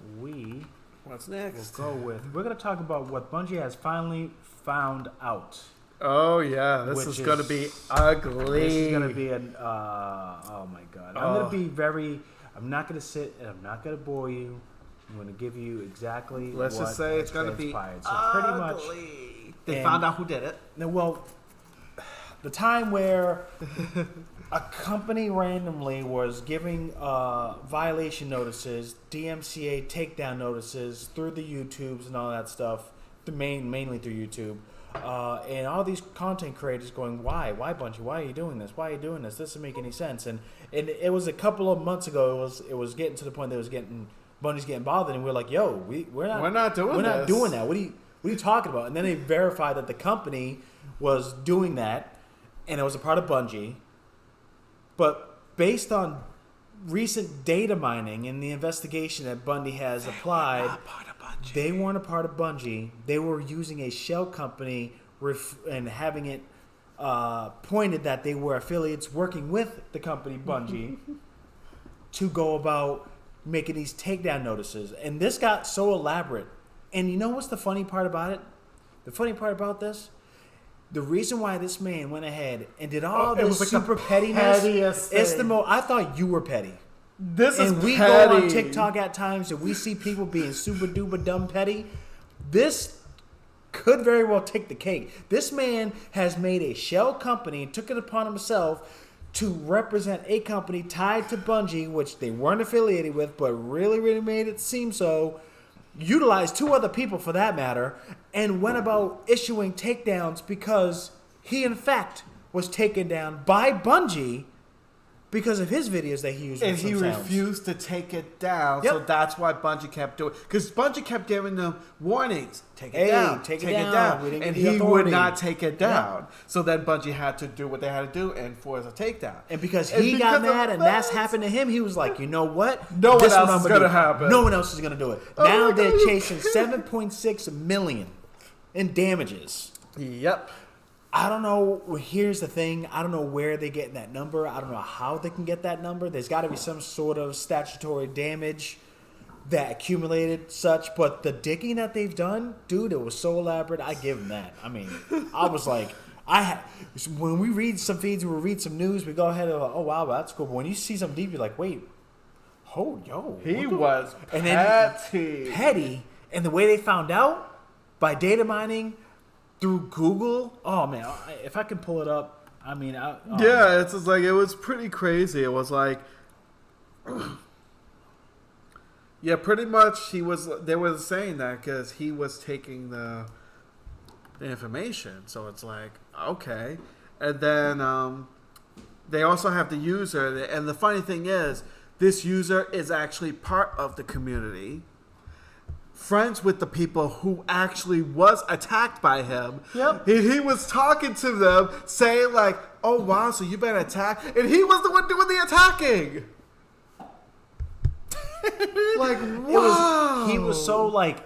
What's next? we're going to talk about what Bungie has finally found out. Oh yeah, this is going to be ugly. This is going to be oh my God. I'm going to be I'm not going to sit and I'm not going to bore you. I'm going to give you exactly Let's just say it's going to be so ugly. pretty much. They found out who did it. Well, the time where a company randomly was giving violation notices, DMCA takedown notices through the YouTubes and all that stuff, mainly through YouTube, and all these content creators going, why Bungie? Why are you doing this? Why are you doing this? This doesn't make any sense. And it was a couple of months ago. It was getting to the point that Bungie's getting bothered, and we're like, yo, we're not doing that. What are you talking about? And then they verified that the company was doing that, and it was a part of Bungie. But based on recent data mining and the investigation that Bungie has applied, they weren't a part of Bungie. They were using a shell company and having it pointed that they were affiliates working with the company Bungie to go about making these takedown notices. And this got so elaborate. And you know what's the funny part about it? The funny part about this? The reason why this man went ahead and did all this like super pettiness, it's the most. I thought you were petty. We go on TikTok at times and we see people being super duper dumb petty. This could very well take the cake. This man has made a shell company and took it upon himself to represent a company tied to Bungie, which they weren't affiliated with, but really, really made it seem so. Utilized two other people for that matter, and went about issuing takedowns because he, in fact, was taken down by Bungie because of his videos that he used. And he refused to take it down, so that's why Bungie kept doing it. Because Bungie kept giving them warnings. Take it down. And he would not take it down. Yeah. So then Bungie had to do what they had to do and force a takedown. And because he got mad and that's happened to him, he was like, you know what? No one else is going to happen. No one else is going to do it. Now they're chasing $7.6 million in damages. Yep. I don't know. Here's the thing. I don't know where they're getting that number. I don't know how they can get that number. There's got to be some sort of statutory damage that accumulated such. But the digging that they've done, dude, it was so elaborate. I give them that. I mean, I was like, when we read some feeds, we read some news, we go ahead and like, oh, wow, that's cool. But when you see something deep, you're like, wait, he was petty. And the way they found out by data mining through Google, oh man, if I can pull it up, I mean, yeah, it's just like it was pretty crazy. It was like, yeah, pretty much he was. They were saying that because he was taking the information. So it's like okay, and then they also have the user, and the funny thing is, this user is actually part of the community. Friends with the people who actually was attacked by him. Yep. He was talking to them, saying like, "Oh wow, so you've been attacked," and he was the one doing the attacking. Like wow, he was so like,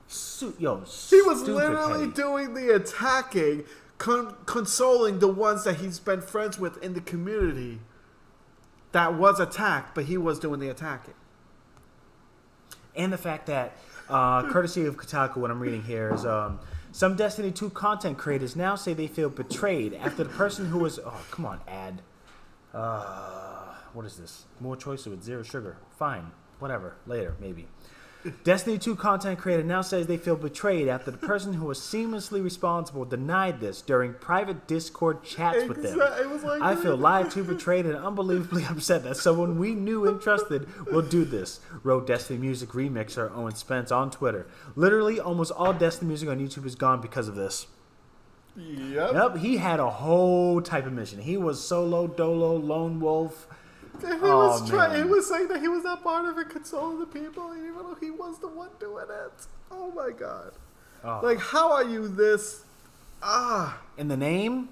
he was literally doing the attacking, consoling the ones that he's been friends with in the community that was attacked, but he was doing the attacking. And the fact that. Courtesy of Kotaku, what I'm reading here is some Destiny 2 content creators now say they feel betrayed after the person who was... Oh, come on, ad. What is this? More choice with zero sugar. Fine. Whatever. Later, maybe. Destiny 2 content creator now says they feel betrayed after the person who was seamlessly responsible denied this during private Discord chats with them. Like I feel lied to, betrayed, and unbelievably upset that someone we knew and trusted will do this, wrote Destiny Music remixer Owen Spence on Twitter. Literally, almost all Destiny music on YouTube is gone because of this. Yep, he had a whole type of mission. He was solo, dolo, lone wolf. He was saying that he was not part of it, consoling the people, even though he was the one doing it. Oh my god! Oh. Like, how are you this? In the name,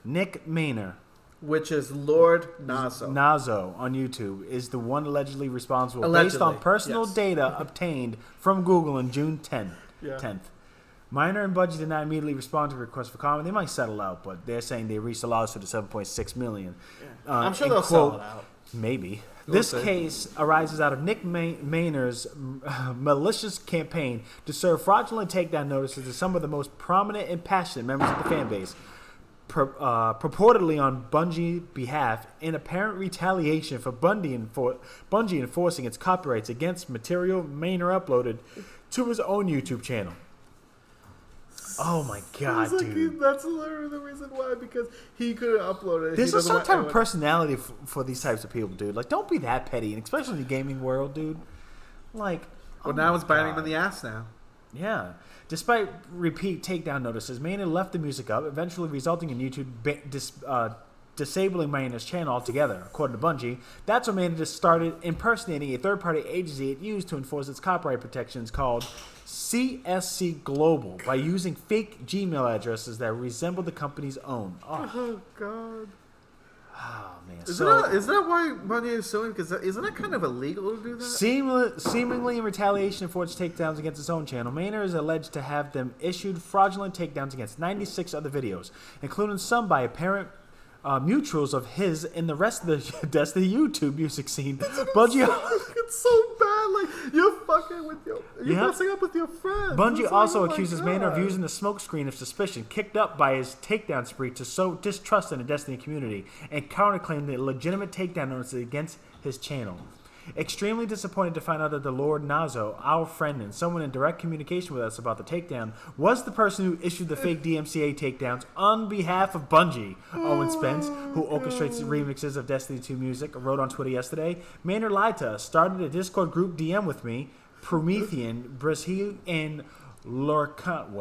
Nick Maynor, which is Lord Nazo. Nazo on YouTube is the one allegedly responsible, based on personal data obtained from Google on June 10th. Minor and Bungie did not immediately respond to a request for comment. They might settle out, but they're saying they reached a lawsuit of $7.6 million. Yeah. I'm sure they'll settle it out. Maybe. This case arises out of Nick Maynor's malicious campaign to serve fraudulent takedown notices to some of the most prominent and passionate members of the fan base, purportedly on Bungie's behalf, in apparent retaliation for Bungie enforcing its copyrights against material Maynor uploaded to his own YouTube channel. Oh my god, dude! That's literally the reason why, because he could have uploaded it. There's a certain type of personality for these types of people, dude. Like, don't be that petty, and especially in the gaming world, dude. Like, well, now it's biting him in the ass now. Yeah. Despite repeat takedown notices, Maynor left the music up, eventually resulting in YouTube disabling Maynor's channel altogether. According to Bungie, that's when Maynor started impersonating a third-party agency it used to enforce its copyright protections called CSC Global by using fake Gmail addresses that resemble the company's own. Oh god. Oh man. Is that why Bungie is suing? Because isn't that kind of illegal to do that? Seemingly in retaliation for its takedowns against its own channel, Maynor is alleged to have them issued fraudulent takedowns against 96 other videos, including some by apparent mutuals of his in the rest of the Destiny YouTube music scene. Bungie, it's so bad. Like, you're fucking with you're messing up with your friends. Bungie also accuses Maynor of using the smokescreen of suspicion kicked up by his takedown spree to sow distrust in the Destiny community and counterclaim the legitimate takedown notices against his channel. Extremely disappointed to find out that the Lord Nazo, our friend and someone in direct communication with us about the takedown, was the person who issued the fake DMCA takedowns on behalf of Bungie. Owen Spence, who orchestrates remixes of Destiny 2 music, wrote on Twitter yesterday, Maynor lied to us, started a Discord group DM with me, Promethean, Brazil, and Lorcanok,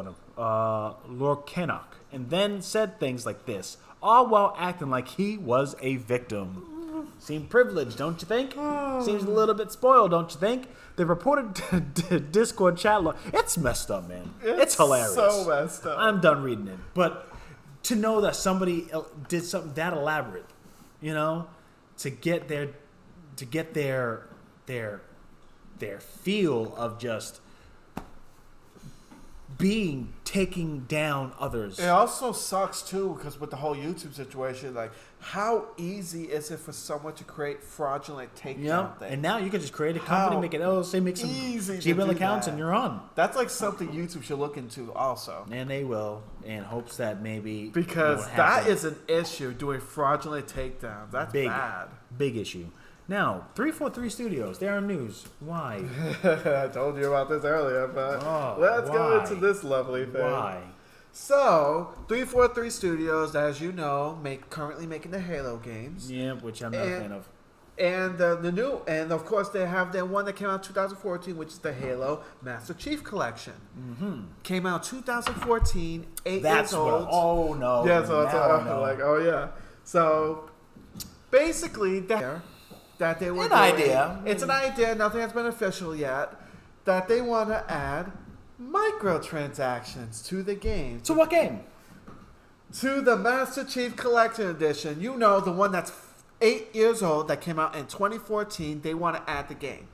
and then said things like this, all while acting like he was a victim. Seemed privileged, don't you think? Seems a little bit spoiled, don't you think? The reported Discord chat log. It's messed up, man. It's hilarious. So messed up. I'm done reading it. But to know that somebody did something that elaborate, you know, to get their feel of just taking down others. It also sucks too, because with the whole YouTube situation, like, how easy is it for someone to create fraudulent takedown things? And now you can just create a company, make an LLC, make some Gmail accounts, and you're on. That's like something YouTube should look into also. And they will, in hopes that maybe because that is an issue, doing fraudulent takedowns. That's bad. Big issue. Now, 343 Studios, they're on news. Why? I told you about this earlier, but let's go into this lovely thing. Why? So 343 Studios, as you know, currently making the Halo games. Yeah, which I'm not a fan of. And the new, and of course they have their one that came out in 2014, which is the Halo Master Chief Collection. Mm-hmm. Came out 2014, 8 That's years old. what. Oh no. Yeah, so it's no. like, oh yeah. So basically, that they were an doing, idea. It's an idea. Nothing has been official yet. That they want to add microtransactions to the game. To what game? To the Master Chief Collection Edition. You know, the one that's 8 years old that came out in 2014. They want to add the game.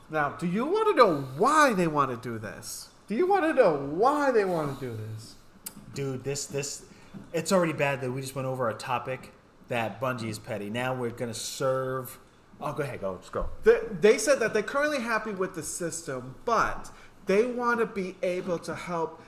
Now, do you want to know why they want to do this? Do you want to know why they want to do this? Dude, it's already bad that we just went over a topic that Bungie is petty. Now we're going to serve... Oh, go ahead. Just go. They said that they're currently happy with the system, but they want to be able to help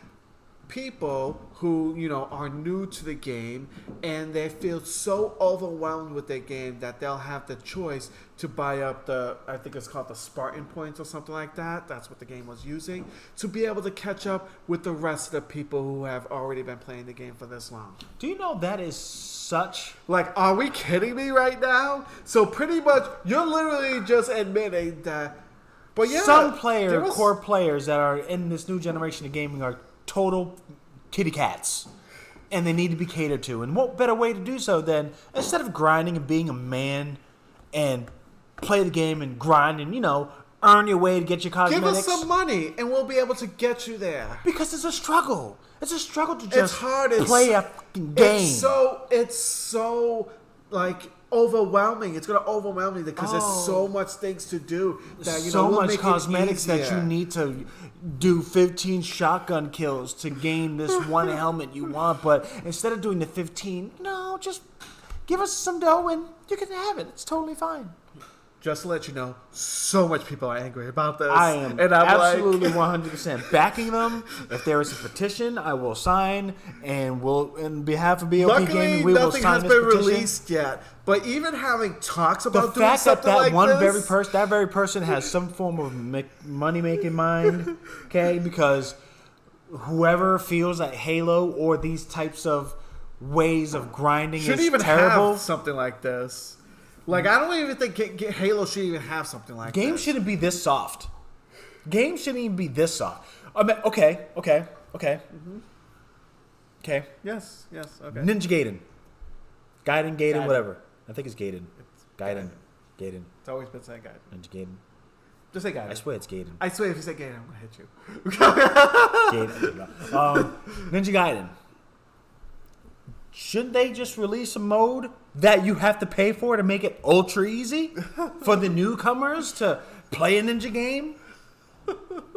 people who, you know, are new to the game and they feel so overwhelmed with their game that they'll have the choice to buy up I think it's called the Spartan points or something like that. That's what the game was using, to be able to catch up with the rest of the people who have already been playing the game for this long. Do you know that is such... Like, are we kidding me right now? So pretty much, you're literally just admitting that... But yeah, some core players that are in this new generation of gaming are total kitty cats, and they need to be catered to. And what better way to do so than, instead of grinding and being a man and play the game and grind and, you know, earn your way to get your cosmetics. Give us some money and we'll be able to get you there. Because it's a struggle. It's a struggle to just hard. play a fucking game. It's so like overwhelming. It's gonna overwhelm me because there's so much things to do. That, you so know, much cosmetics that you need to do 15 shotgun kills to gain this one helmet you want. But instead of doing the 15, no, just give us some dough and you can have it. It's totally fine. Just to let you know, so much people are angry about this. I am and I'm absolutely 100% backing them. If there is a petition, I will sign, and we'll, in behalf of B.o.P. Gaming, we will sign this petition. Nothing has been released yet. But even having talks about the doing fact something that like one this, very person has some form of money-making mind, okay? Because whoever feels that Halo or these types of ways of grinding should is even terrible, have something like this. Like, I don't even think Halo should even have something like that. Games shouldn't be this soft. Games shouldn't even be this soft. I mean, okay. Mm-hmm. Okay. Yes, okay. Ninja Gaiden, whatever. I think it's Gaiden. Gaiden. It's always been saying Gaiden. Ninja Gaiden. Just say Gaiden. I swear it's Gaiden. I swear if you say Gaiden, I'm going to hit you. Gaiden. Ninja Gaiden. Shouldn't they just release a mode that you have to pay for to make it ultra easy for the newcomers to play a ninja game?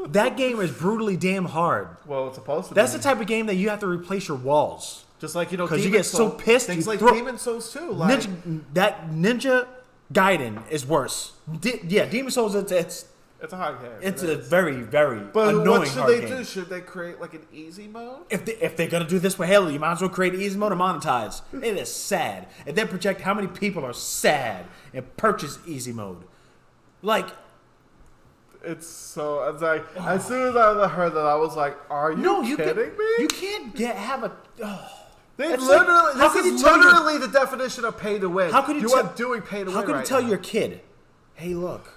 That game is brutally damn hard. Well, it's supposed to be. That's the type of game that you have to replace your walls. Just like, you know, because you get so pissed. Things like Demon Souls too. Like Ninja Gaiden is worse. Demon Souls, it's a hard game. It's a very, very annoying hard game. But what should they do? Should they create like an easy mode? If they're going to do this with Halo, you might as well create an easy mode and monetize. It is sad. And then project how many people are sad and purchase easy mode. Like... It's like, as soon as I heard that, I was like, are you kidding me? You can't have a... This is literally the definition of pay to win. How could you are doing pay to win? How can you tell your kid, hey, look,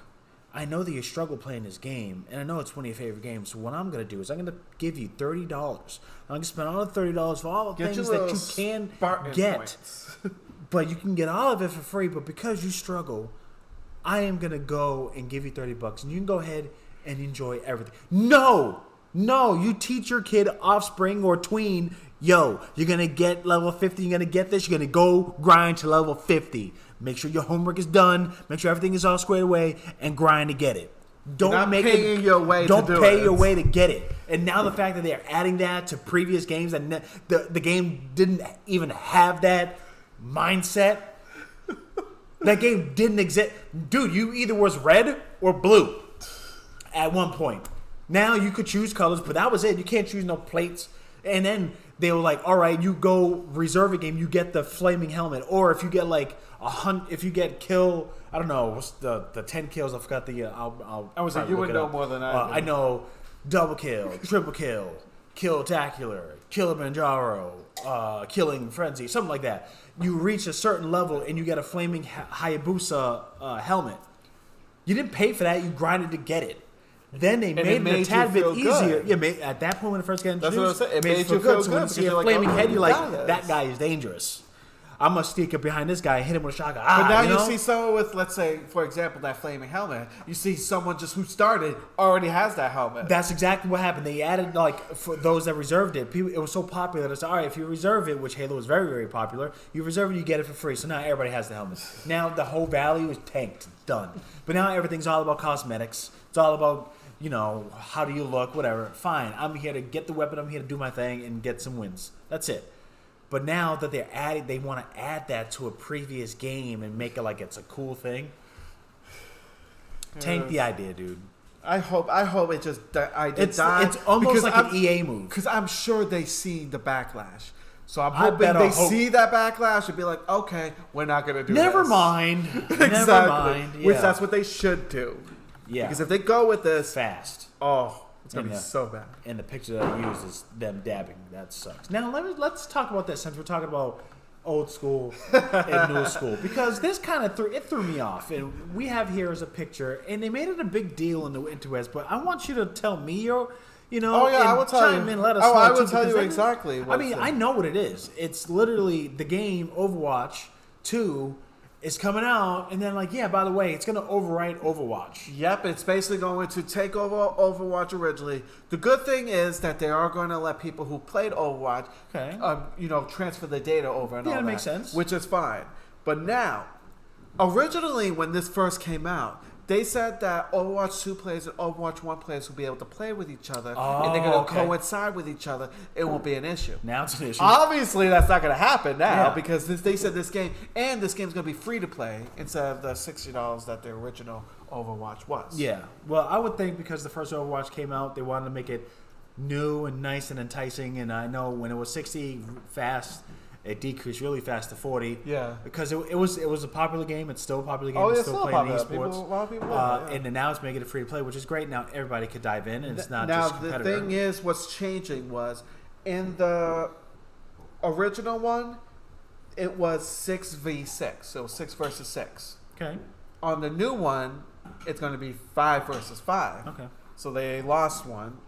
I know that you struggle playing this game, and I know it's one of your favorite games, so what I'm going to do is I'm going to give you $30. I'm going to spend all the $30 for all the things that you can get. But you can get all of it for free, but because you struggle, I am going to go and give you $30, and you can go ahead and enjoy everything. No, you teach your kid, offspring or tween, yo, you're going to get level 50, you're going to get this, you're going to go grind to level 50. Make sure your homework is done, make sure everything is all squared away, and grind to get it. Don't pay your way to get it. And now the fact that they're adding that to previous games, and the game didn't even have that mindset. That game didn't exist. Dude, you either was red or blue at one point. Now you could choose colors, but that was it. You can't choose no plates. And then they were like, all right, you go reserve a game, you get the flaming helmet. Or if you get like if you get kill, I don't know, what's the 10 kills? I forgot the, I was like, you would know more than I do. I know double kill, triple kill, Kill-tacular, Kilimanjaro, Killing Frenzy, something like that. You reach a certain level and you get a flaming Hayabusa helmet. You didn't pay for that. You grinded to get it. Then they made it a tad bit easier. Yeah, at that point when it first got introduced, it made you feel good. So when you see a flaming head, you're like, that guy is dangerous. I'm going to sneak up behind this guy and hit him with a shotgun. But now you see someone with, let's say, for example, that flaming helmet. You see someone just who started already has that helmet. That's exactly what happened. They added, like, for those that reserved it, it was so popular that it's all right, if you reserve it, which Halo was very, very popular, you reserve it, you get it for free. So now everybody has the helmet. Now the whole value is tanked. Done. But now everything's all about cosmetics. It's all about, how do you look, whatever. Fine. I'm here to get the weapon. I'm here to do my thing and get some wins. That's it. But now that they want to add that to a previous game and make it like it's a cool thing. Tank the idea, dude. I hope it just dies. It's almost like an EA move. Because I'm sure they see the backlash. So I'm hoping they see that backlash and be like, okay, we're not going to do Never this. mind. Exactly. Never mind. Yeah. Which that's what they should do. Yeah. Because if they go with this... Fast. Oh... It's going to be so bad. And the picture that I use is them dabbing. That sucks. Now, let's talk about this since we're talking about old school and new school. Because this kind of threw me off. And we have here as a picture. And they made it a big deal in the interwebs. But I want you to tell me I will tell you. In, let us know I will tell you exactly. I know what it is. It's literally the game Overwatch 2 is coming out, and then by the way, it's going to overwrite Overwatch. Yep, it's basically going to take over Overwatch originally. The good thing is that they are going to let people who played Overwatch, transfer the data over and all that. Yeah, that makes sense. Which is fine. But now, originally when this first came out, they said that Overwatch 2 players and Overwatch 1 players will be able to play with each other, and they're going to coincide with each other. It won't be an issue. Now it's an issue. Obviously, that's not going to happen now because they said this game's going to be free to play instead of the $60 that the original Overwatch was. Yeah. Well, I would think because the first Overwatch came out, they wanted to make it new and nice and enticing. And I know when it was 60 fast, it decreased really fast to 40. Yeah. Because it was a popular game. It's still a popular game. Oh, it's still playing popular. esports. A lot of people love it, and now it's making it free to play, which is great. Now everybody could dive in, and it's not now, just competitor. the thing is, what's changing was in the original one, it was 6v6. So 6 versus 6. Okay. On the new one, it's going to be 5 versus 5. Okay. So they lost one.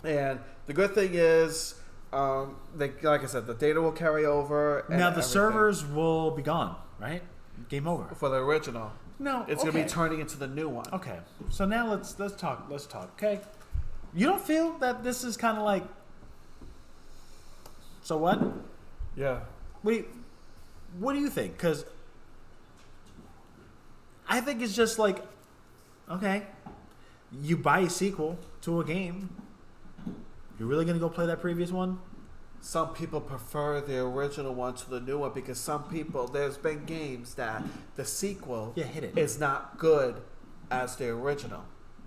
And the good thing is, like I said, the data will carry over. And now the servers will be gone, right? Game over for the original. No, it's going to be turning into the new one. Okay, so now let's talk. Let's talk. Okay, you don't feel that this is kind of like? So what? Yeah. What do you think? Because I think it's just like, okay, you buy a sequel to a game. You're really going to go play that previous one? Some people prefer the original one to the new one because some people, there's been games that the sequel is not good as the original.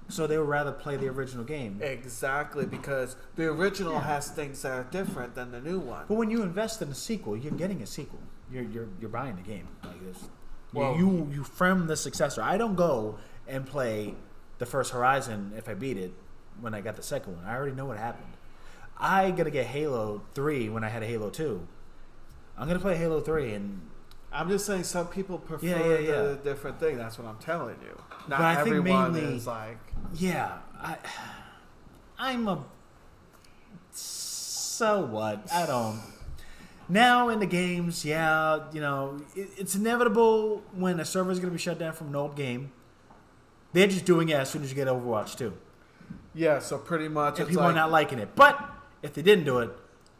So they would rather play the original game. Exactly, because the original has things that are different than the new one. But when you invest in a sequel, you're getting a sequel. You're buying the game like this. Well, you from the successor. I don't go and play the first Horizon if I beat it when I got the second one. I already know what happened. I gotta get Halo 3 when I had a Halo 2. I'm gonna play Halo 3 and I'm just saying some people prefer the different thing. That's what I'm telling you. Not but I everyone think mainly, is like. Yeah, I'm a. So what? I don't. Now in the games, it's inevitable when a server is gonna be shut down from an old game. They're just doing it as soon as you get Overwatch 2. Yeah, so pretty much. And people are not liking it, but if they didn't do it,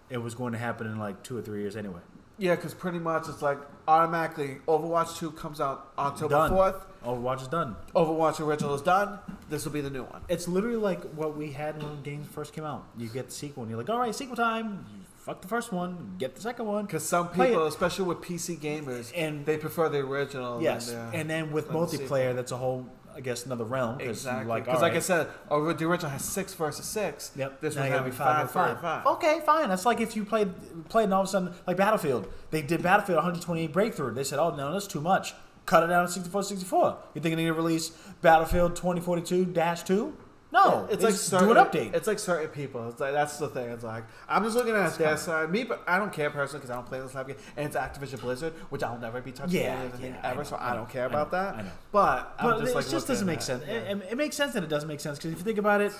it was going to happen in like 2 or 3 years anyway. Yeah, because pretty much it's like automatically Overwatch 2 comes out October 4th. Overwatch is done. Overwatch original is done. This will be the new one. It's literally like what we had when games first came out. You get the sequel and you're like, all right, sequel time. You fuck the first one, get the second one. Because some people, especially with PC gamers, and they prefer the original. Yes, and then with multiplayer, that's a whole, I guess, another realm. Exactly. Because like I said, the original has 6 versus 6. Yep. This one's going to be 5 versus 5. Okay, fine. That's like if you played and all of a sudden, like Battlefield. They did Battlefield 128 breakthrough. They said, oh, no, that's too much. Cut it down to 64. You think they're going to release Battlefield 2042-2? No, it's like do an update. It's like certain people. It's like that's the thing. It's like I'm just looking at their side. Me, but I don't care personally because I don't play this type of game. And it's Activision Blizzard, which I'll never be touching anything ever. So I don't care about that. I know. But it just doesn't make sense. It makes sense that it doesn't make sense because if you think about it.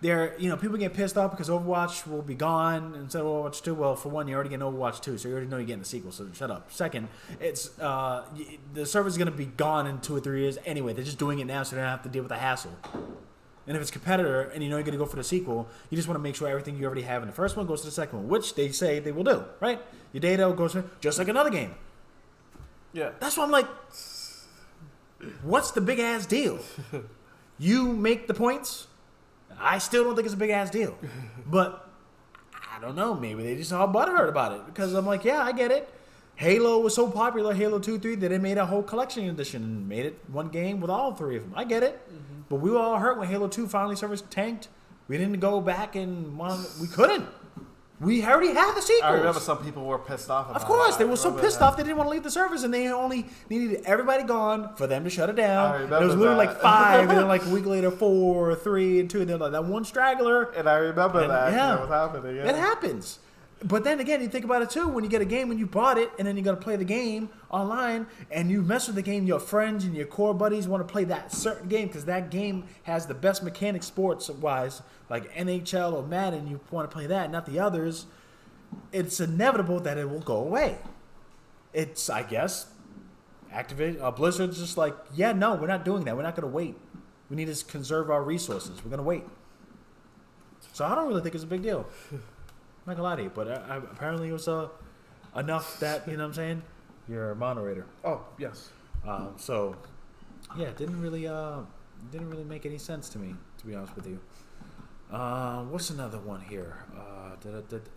People get pissed off because Overwatch will be gone instead of Overwatch 2. Well, for one, you're already getting Overwatch 2, so you already know you're getting the sequel, so shut up. Second, it's the server's going to be gone in 2 or 3 years anyway. They're just doing it now so they don't have to deal with the hassle. And if it's a competitor and you know you're going to go for the sequel, you just want to make sure everything you already have in the first one goes to the second one, which they say they will do, right? Your data goes to just like another game. Yeah. That's why I'm like, what's the big-ass deal? You make the points. I still don't think it's a big-ass deal. But I don't know. Maybe they just all butthurt about it. Because I'm like, yeah, I get it. Halo was so popular, Halo 2, 3, that they made a whole collection edition and made it one game with all 3 of them. I get it. Mm-hmm. But we were all hurt when Halo 2 finally servers tanked. We didn't go back and we couldn't. We already had the sequels. I remember some people were pissed off about it. Of course, they were so pissed off they didn't want to leave the servers, and they only needed everybody gone for them to shut it down. I remember it was literally like 5, and then like a week later 4, 3, and 2, and then like that one straggler. And I remember that. Yeah, that was happening. Yeah. It happens. But then again, you think about it too. When you get a game and you bought it, and then you got to play the game online, and you mess with the game, your friends and your core buddies want to play that certain game because that game has the best mechanics sports-wise, like NHL or Madden. You want to play that, not the others. It's inevitable that it will go away. It's, I guess, Activision, Blizzard's just like, yeah, no, we're not doing that. We're not going to wait. We need to conserve our resources. We're going to wait. So I don't really think it's a big deal. I'm not going to lie to you, but apparently it was enough that, you know what I'm saying, you're a moderator. Oh, yes. So, yeah, it didn't really make any sense to me, to be honest with you. What's another one here?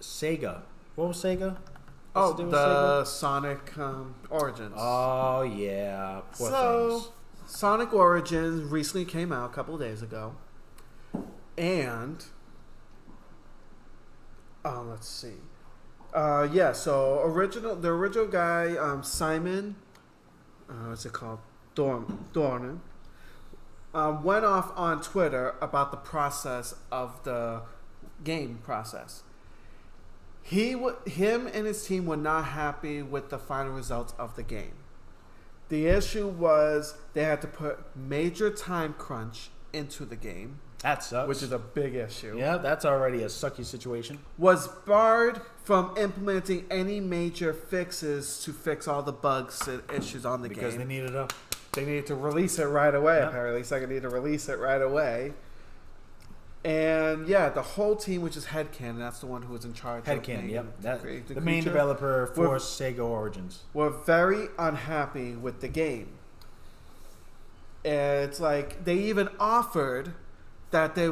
Sega. What was Sega? What's the Sonic Origins. Oh, yeah. Poor things. Sonic Origins recently came out a couple of days ago. And, let's see. So the original guy, Simon, what's it called? Dornan. Went off on Twitter about the process of the game process. Him and his team were not happy with the final results of the game. The issue was they had to put major time crunch into the game. That sucks. Which is a big issue. Yeah, that's already a sucky situation. Was barred from implementing any major fixes to fix all the bugs and issues on the game. Because they needed a... They needed to release it right away, Yep. apparently. Sega needed to release it right away. And, yeah, the whole team, which is Headcanon, that's the one who was in charge of Headcanon, yep. The main creature, developer for Sega Origins. were very unhappy with the game. And it's like, they even offered that they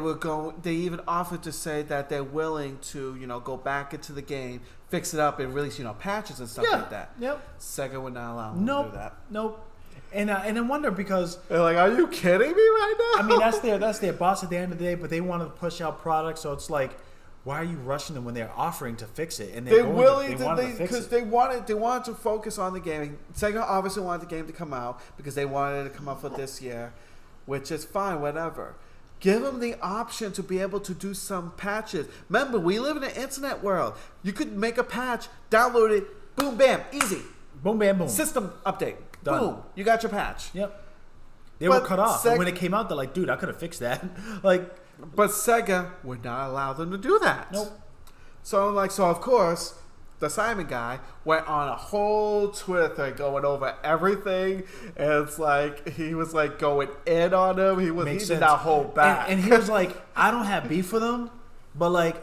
even offered to say that they're willing to, go back into the game, fix it up, and release, patches and stuff like that. Yep. Sega would not allow them to do that. Nope. And I wonder because they're like, are you kidding me right now? I mean, that's their boss at the end of the day, but they want to push out products, so it's like, why are you rushing them when they're offering to fix it? And they're willing because they wanted to focus on the game. Sega obviously wanted the game to come out because they wanted it to come out for this year, which is fine, whatever. Give them the option to be able to do some patches. Remember, we live in an internet world. You could make a patch, download it, boom, bam, easy. Boom, bam, boom. System update. Done. Boom, you got your patch. Yep. They were cut off. And when it came out, they're like, dude, I could have fixed that. But Sega would not allow them to do that. Nope. So of course, the Simon guy went on a whole Twitter thing going over everything. And it's like, he was like going in on them. He did not hold back. And he was like, I don't have beef with them, but like,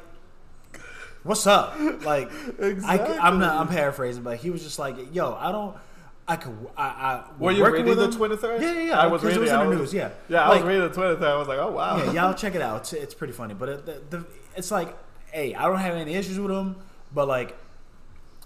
what's up? Like, exactly. I'm paraphrasing, but he was just like, yo, were you reading the Twitter thread? Yeah. I was reading. It was in the news. Yeah. Yeah, I was reading the Twitter thread. I was like, oh wow. Yeah, y'all check it out. It's pretty funny. But it's like, hey, I don't have any issues with them, but like,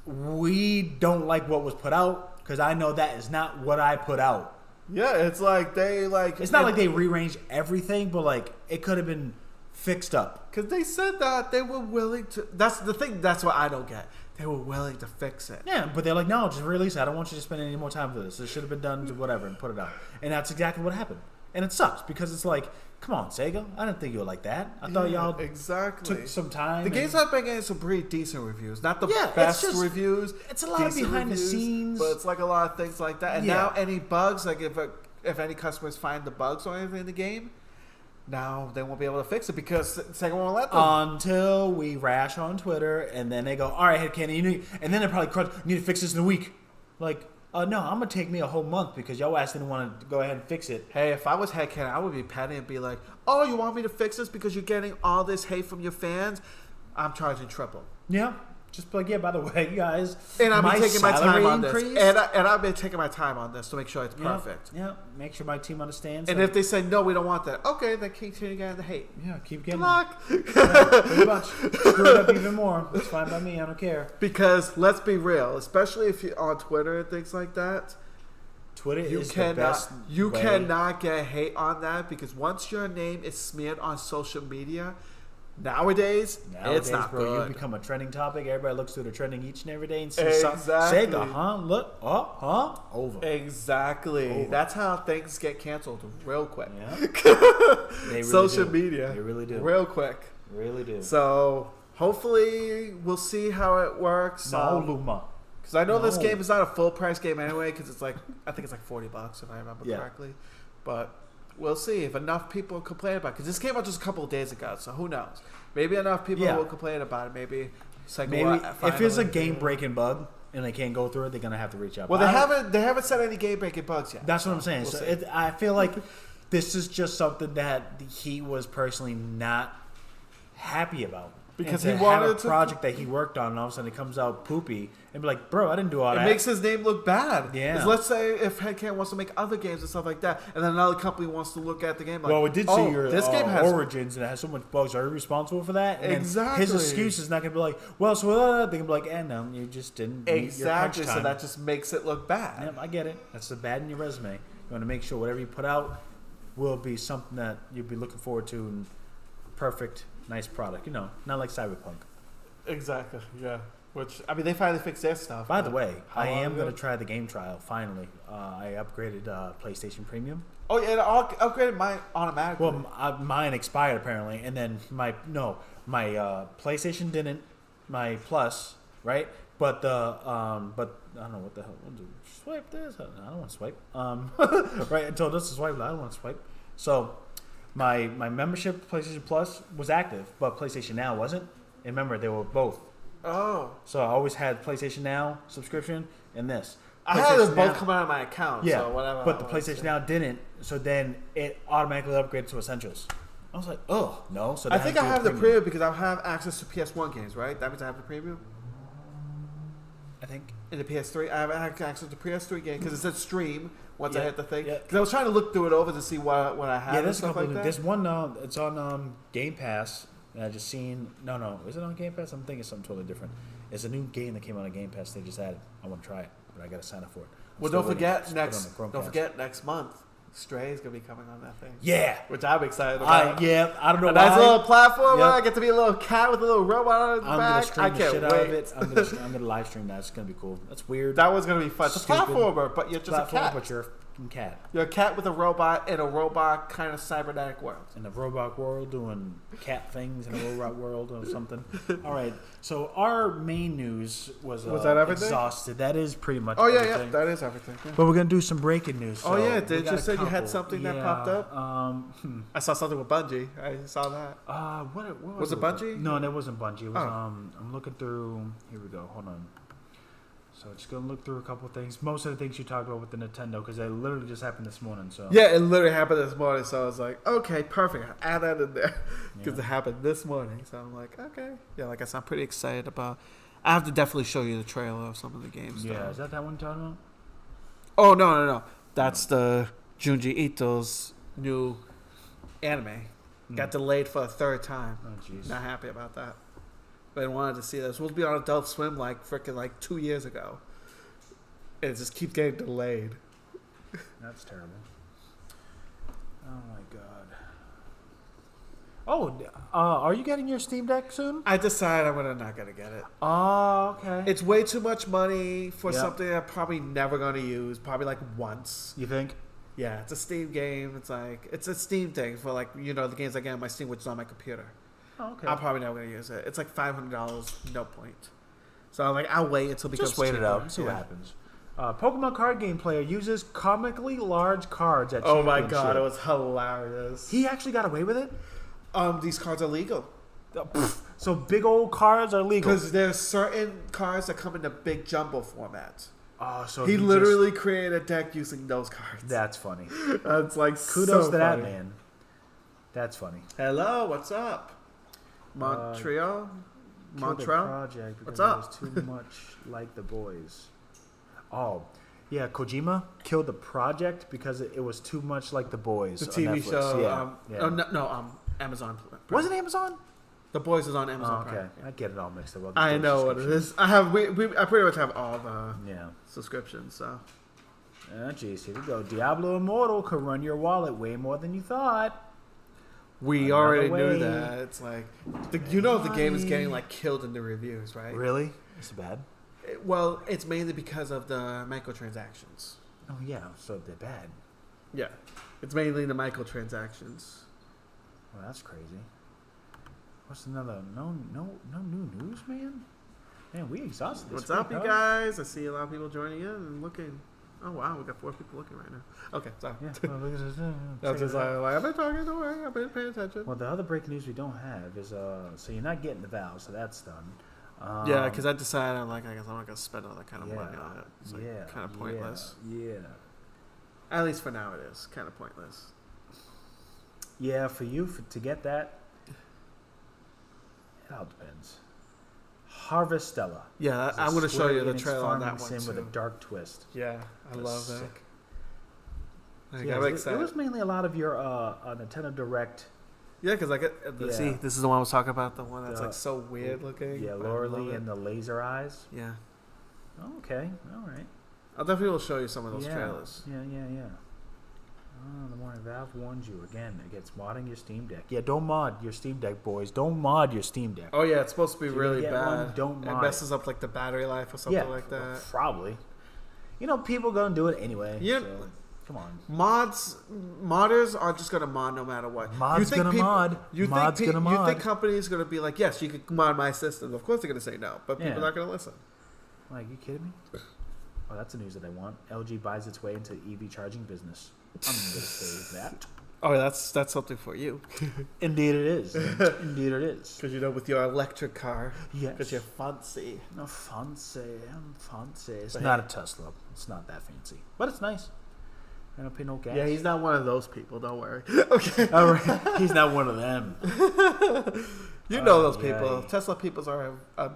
we don't like what was put out because I know that is not what I put out. Yeah, it's like It's not like they rearranged everything, but like it could have been fixed up. Because they said that they were willing to. That's the thing. That's what I don't get. They were willing to fix it. Yeah, but they're like, no, just release it. I don't want you to spend any more time for this. It should have been done to whatever and put it out. And that's exactly what happened. And it sucks because it's like, come on, Sega. I didn't think you were like that. I thought y'all took some time. The games have been getting some pretty decent reviews. Not the Yeah, best it's just- reviews. It's a lot of decent behind the reviews, scenes. But it's like a lot of things like that. And Yeah. now any bugs, like if any customers find the bugs or anything in the game, now they won't be able to fix it because Sega won't let them. Until we rash on Twitter, and then they go, all right, Headcandy, and then they probably crunch, you need to fix this in a week. Like, no, I'm going to take me a whole month because y'all ass didn't want to go ahead and fix it. Hey, if I was Headcanon, I would be petty and be like, oh, you want me to fix this because you're getting all this hate from your fans? I'm charging triple. Yeah. Just be like, yeah, by the way, you guys, And I'll be taking my time on increased. this. And I'll be taking my time on this to make sure it's perfect. Yeah, make sure my team understands. And if they say, no, we don't want that, okay, then continue getting the hate. yeah, keep Good getting luck. pretty much screw it up even more. It's fine by me. I don't care. Because let's be real, especially if you're on Twitter and things like that, Twitter is the best. you way. cannot get hate on that because once your name is smeared on social media, nowadays it's not bro, good. you become a trending topic. Everybody looks through the trending each and every day and sees Exactly. Sega, huh? Look, over. Exactly. Over. That's how things get canceled real quick. Yeah. They really Social do. media. They really do. Real quick. Really do. So hopefully we'll see how it works. No, Luma. Because I know this No. game is not a full price game anyway. Because it's like I think it's like $40 if I remember Yeah. correctly. But we'll see if enough people complain about it. Because this came out just a couple of days ago, so who knows? Maybe enough people Yeah. will complain about it. Maybe If it's a game breaking bug and they can't go through it, they're gonna have to reach out. Well, But they haven't said any game breaking bugs yet. That's what I'm saying. We'll So see. I feel like this is just something that he was personally not happy about. Because And he to have wanted a to- project that he worked on, and all of a sudden it comes out poopy, and be like, "Bro, I didn't do all It that." makes his name look bad. Yeah. 'Cause let's say if Headcan wants to make other games and stuff like that, and then another company wants to look at the game like, Well, we did see oh, your this game has Origins, and it has so much bugs. Are you responsible for that? And then Exactly. his excuse is not going to be like, well, so they're going to be like, no, you just didn't meet exactly. your So crunch time. that just makes it look bad. Yep, I get it. That's the bad in your resume. You want to make sure whatever you put out will be something that you'll be looking forward to and perfect, nice product. Not like Cyberpunk. Exactly. Yeah. Which I mean, they finally fixed their stuff. By the way, How I long am ago? going to try the game trial finally. I upgraded PlayStation Premium. Oh yeah, I'll upgrade mine automatically. Well, mine expired apparently, and then my PlayStation didn't. My Plus, right? But I don't know what the hell. Swipe this. I don't want to swipe. Right until this is swipe. I don't want to swipe. So my membership PlayStation Plus was active, but PlayStation Now wasn't. And remember, they were both. oh, So I always had PlayStation Now subscription and this. I had them PlayStation both Now- come out of my account. Yeah, So whatever. but the I was PlayStation saying. Now didn't. So then it automatically upgraded to Essentials. I was like, oh no. So I then think had I to have do the a premium because I have access to PS1 games, right? That means I have the premium. I think. In the PS3, I have access to PS3 game because it said stream once I Yeah, hit the thing. yeah. Because I was trying to look through it over to see what I had Yeah, and there's a stuff couple. like that. There's one. It's on Game Pass. And I just seen. No. Is it on Game Pass? I'm thinking something totally different. It's a new game that came out on Game Pass. They just added. I want to try it, but I got to sign up for it. I'm Well, still don't waiting. forget Just put it on the don't Chromecast. forget next month, Stray is gonna be coming on that thing. Yeah. Which I'm excited I about. don't know A why. nice little platform. Yep. I get to be a little cat with a little robot on its I'm back. gonna stream I the can't shit wait. out of it. I'm gonna live stream that. It's gonna be cool. That's weird. That one's gonna be fun. It's a Stupid platformer, but you're just a cat. But you're a fucking cat You're a cat with a robot in a robot kind of cybernetic world. in the robot world doing cat things in a robot world or something. All right. So our main news was that everything? exhausted. That is pretty much. Oh yeah, everything. yeah, that is everything. Yeah. But we're gonna do some breaking news. Oh, so yeah, we did got you a say you had couple. something that popped up? I saw something with Bungie. I saw that. What Was it Bungie? No, that wasn't Bungie. It was Oh. I'm looking through. Here we go. Hold on. So just gonna look through a couple of things. Most of the things you talked about with the Nintendo, because they literally just happened this morning. So Yeah, it literally happened this morning, so I was like, okay, perfect. I'll add that in there because Yeah. it happened this morning. So I'm like, okay, yeah, like I said, I'm pretty excited about. I have to definitely show you the trailer of some of the games. yeah, though. is that one you're talking about? Oh no, that's the Junji Ito's new anime. Got delayed for a third time. Oh jeez. Not happy about that. But I wanted to see that. It was supposed to be on Adult Swim like 2 years ago. And it just keeps getting delayed. That's terrible. Oh my god. Oh, are you getting your Steam Deck soon? I decided I'm not gonna get it. Oh, okay. It's way too much money for Yep. something that I'm probably never gonna use. Probably like once. You think? Yeah, it's a Steam game. It's a Steam thing for the games I get on my Steam, which is on my computer. Oh, okay. I'm probably never gonna use it. It's like $500, no point. So I'll wait until it becomes Just wait cheaper. it out and see what happens. Pokemon card game player uses comically large cards at Oh my championship. god, it was hilarious. He actually got away with it? These cards are legal. So big old cards are legal. Because there's certain cards that come in the big jumbo format. Oh, so he literally created a deck using those cards. That's funny. That's kudos so to that funny. man. That's funny. Hello, what's up? Montreal? Montreal? Project because What's up? It was too much like the boys. Oh, yeah. Kojima killed the project because it was too much like the boys. The on TV Netflix. show. Yeah. Amazon. Was it Amazon? The Boys is on Amazon. Oh, okay, Prime. I get it all mixed up. I know what it is. I have. I pretty much have all the subscriptions. So. Jeez, here we go. Diablo Immortal could run your wallet way more than you thought. We Another already way. knew that. It's like the game is getting killed in the reviews, right? Really? It's bad. Well, it's mainly because of the microtransactions. Oh yeah, so they're bad. Yeah, it's mainly the microtransactions. Well, that's crazy. What's another? No new news, man. Man, we exhausted this What's week, up, you huh? guys? I see a lot of people joining in and looking. Oh wow, we got 4 people looking right now. Okay, sorry. Yeah, well, look at this. That's just I've been talking. Don't worry, I've been paying attention. Well, the other breaking news we don't have is so you're not getting the vow, so that's done. Yeah, because I decided I guess I'm not gonna spend all that kind of money on it. It's kind of pointless. Yeah. At least for now, it is kind of pointless. Yeah, for you to get that, it all depends. Harvestella. Yeah, I'm gonna show you the Enix trailer on that farming one sim too. with a dark twist. Yeah, I love that. Sick. I'm Yeah, excited. it was mainly a lot of your Nintendo Direct. Yeah, because see, this is the one I was talking about, the one that's so weird looking. Yeah, Laura Lee and the laser eyes. Yeah. Oh, okay, all right. I'll definitely will show you some of those trailers. Yeah. Oh, the morning Valve warns you again against modding your Steam Deck. Yeah, don't mod your Steam Deck, boys. Don't mod your Steam Deck. Oh yeah, it's supposed to be If you're really gonna get bad. one, don't it mod messes up the battery life or something like that. Probably. People gonna do it anyway. Yeah. So, come on. Modders are just gonna mod no matter what. Mods gonna mod. You think companies gonna be like, yes, you can mod my system? Of course they're gonna say no, but people are not gonna listen. Like, you kidding me? Oh, that's the news that I want. LG buys its way into EV charging business. I'm gonna say that. Oh, that's something for you. Indeed it is. Indeed it is. Because with your electric car. Yes. Because you're fancy. No, fancy. I'm fancy. It's not a Tesla. It's not that fancy. But it's nice. I don't pay no gas. Yeah, he's not one of those people. Don't worry. Okay. All right. He's not one of them. You know those people. Tesla people are a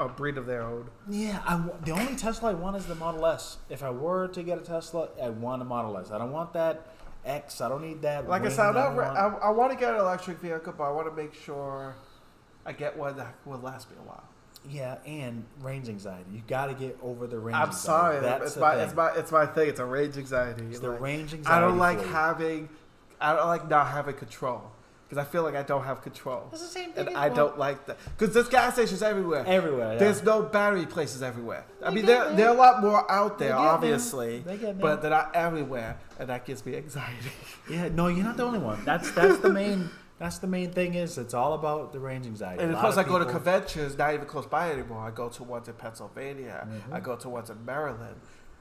breed of their own. Yeah, the only Tesla I want is the Model S. If I were to get a Tesla, I want a Model S. I don't want that X. I don't need that. Like I said, I want to get an electric vehicle, but I want to make sure I get one that will last me a while. Yeah, and range anxiety. You got to get over the range I'm anxiety. sorry, it's my thing. It's a range anxiety. It's the range anxiety. I don't like not having control. Because I feel like I don't have control. It's the same thing. And I don't like that. Because there's gas stations everywhere. Yeah. There's no battery places everywhere. I mean, there are a lot more out there, obviously. But they're not everywhere. And that gives me anxiety. Yeah, no, you're not the only one. That's the main... That's the main thing it's all about the range anxiety. And of course, I go to conventions, not even close by anymore. I go to ones in Pennsylvania. Mm-hmm. I go to ones in Maryland.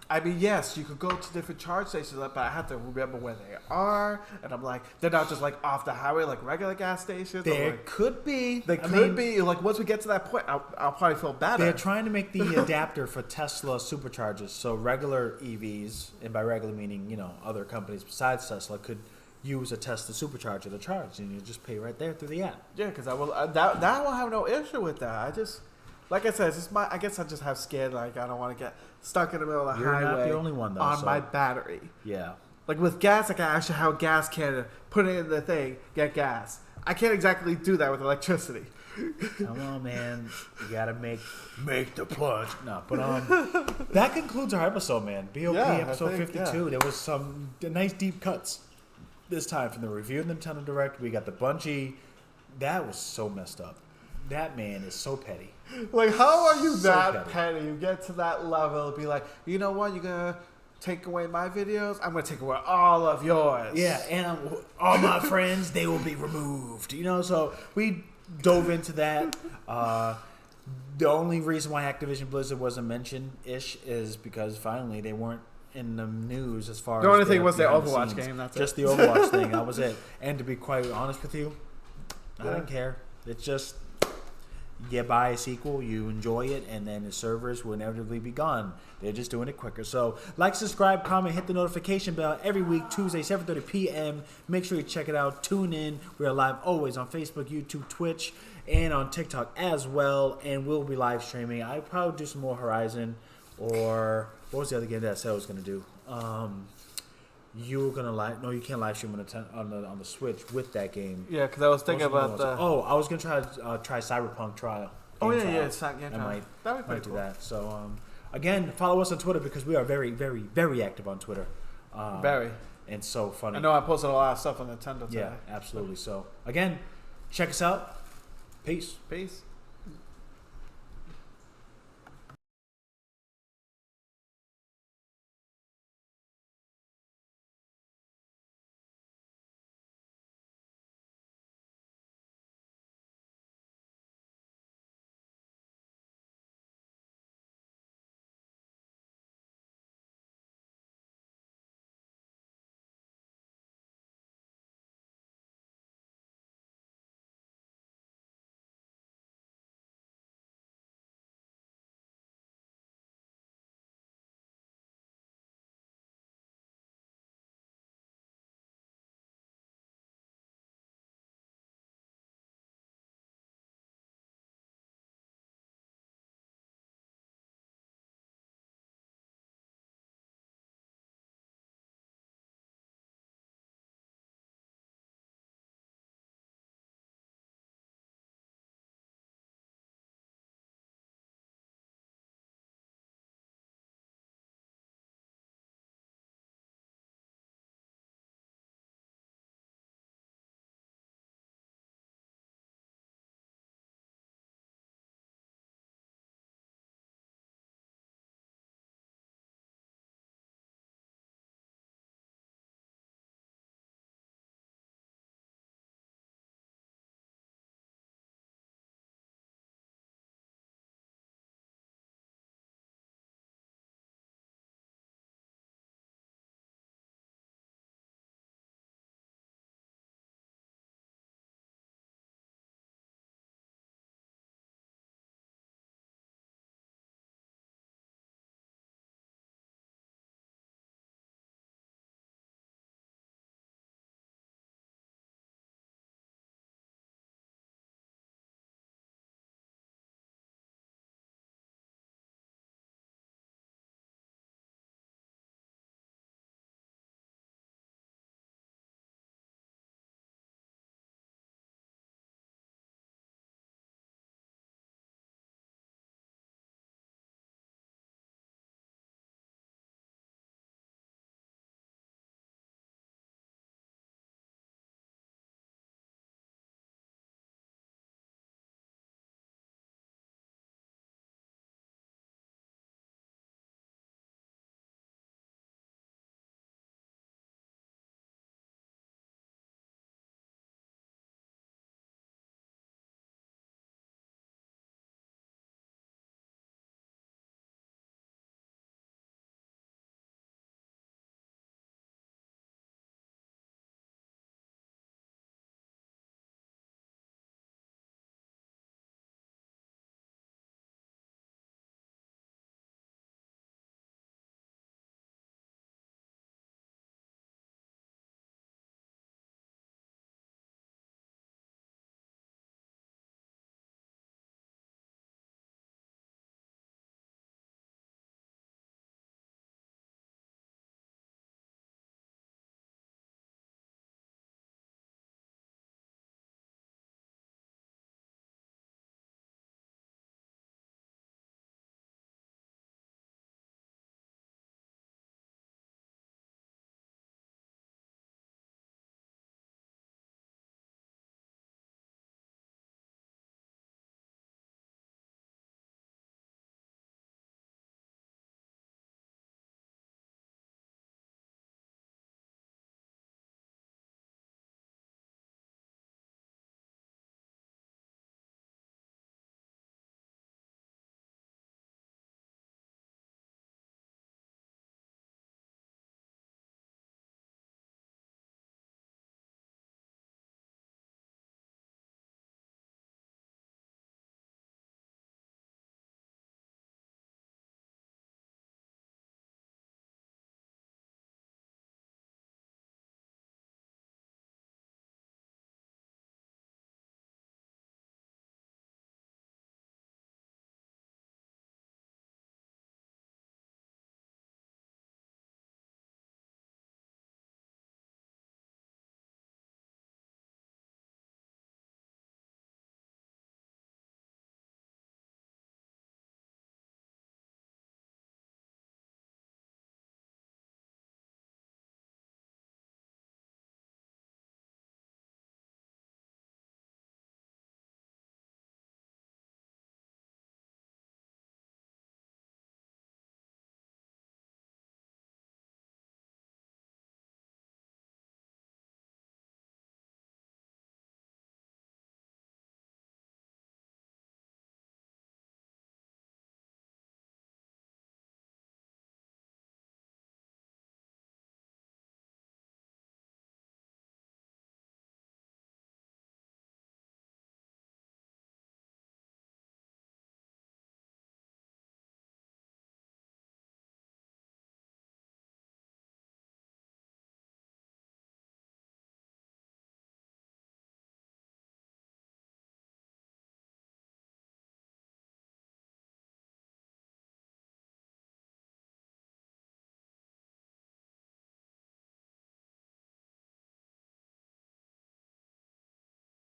I mean, yes, you could go to different charge stations, but I have to remember where they are. And I'm like, they're not just off the highway like regular gas stations. There could be. They could be. Once we get to that point, I'll probably feel better. They're trying to make the adapter for Tesla superchargers. So regular EVs, and by regular meaning, other companies besides Tesla could use a Tesla supercharger to charge, and you just pay right there through the app. Yeah, because I will. That I will have no issue with that. I just, like I said, it's just I guess I just have scared. I don't want to get stuck in the middle of the highway. You're not the only one though. On my battery. Yeah. Like with gas, I can actually have a gas can, put it in the thing, get gas. I can't exactly do that with electricity. Come on, man. You gotta make the plunge. No, but that concludes our episode, man. B.o.P. episode 52. Yeah. There was some nice deep cuts. This time from the review of Nintendo Direct, we got the Bungie. That was so messed up. That man is so petty. How are you that petty? You get to that level, be like, you know what? You're gonna take away my videos, I'm going to take away all of yours. Yeah, and all my friends, they will be removed. You know, so we dove into that. The only reason why Activision Blizzard wasn't mentioned-ish is because finally they weren't in the news as far as... The only thing was the Overwatch game, that's just it. the Overwatch thing, that was it. And to be quite honest with you, I don't care. It's just, you buy a sequel, you enjoy it, and then the servers will inevitably be gone. They're just doing it quicker. So, like, subscribe, comment, hit the notification bell every week, Tuesday, 7:30 p.m. Make sure you check it out. Tune in. We are live always on Facebook, YouTube, Twitch, and on TikTok as well. And we'll be live streaming. I'll probably do some more Horizon, or what was the other game that I said I was going to do? You were gonna you can't live stream on the Switch with that game. Yeah, because I was thinking about the... I was gonna try Cyberpunk trial. It's not game I trial. might do that. So again, follow us on Twitter because we are very, very, very active on Twitter. Very. And so funny. I know I posted a lot of stuff on Nintendo today. Yeah, absolutely. So again, check us out. Peace. Peace.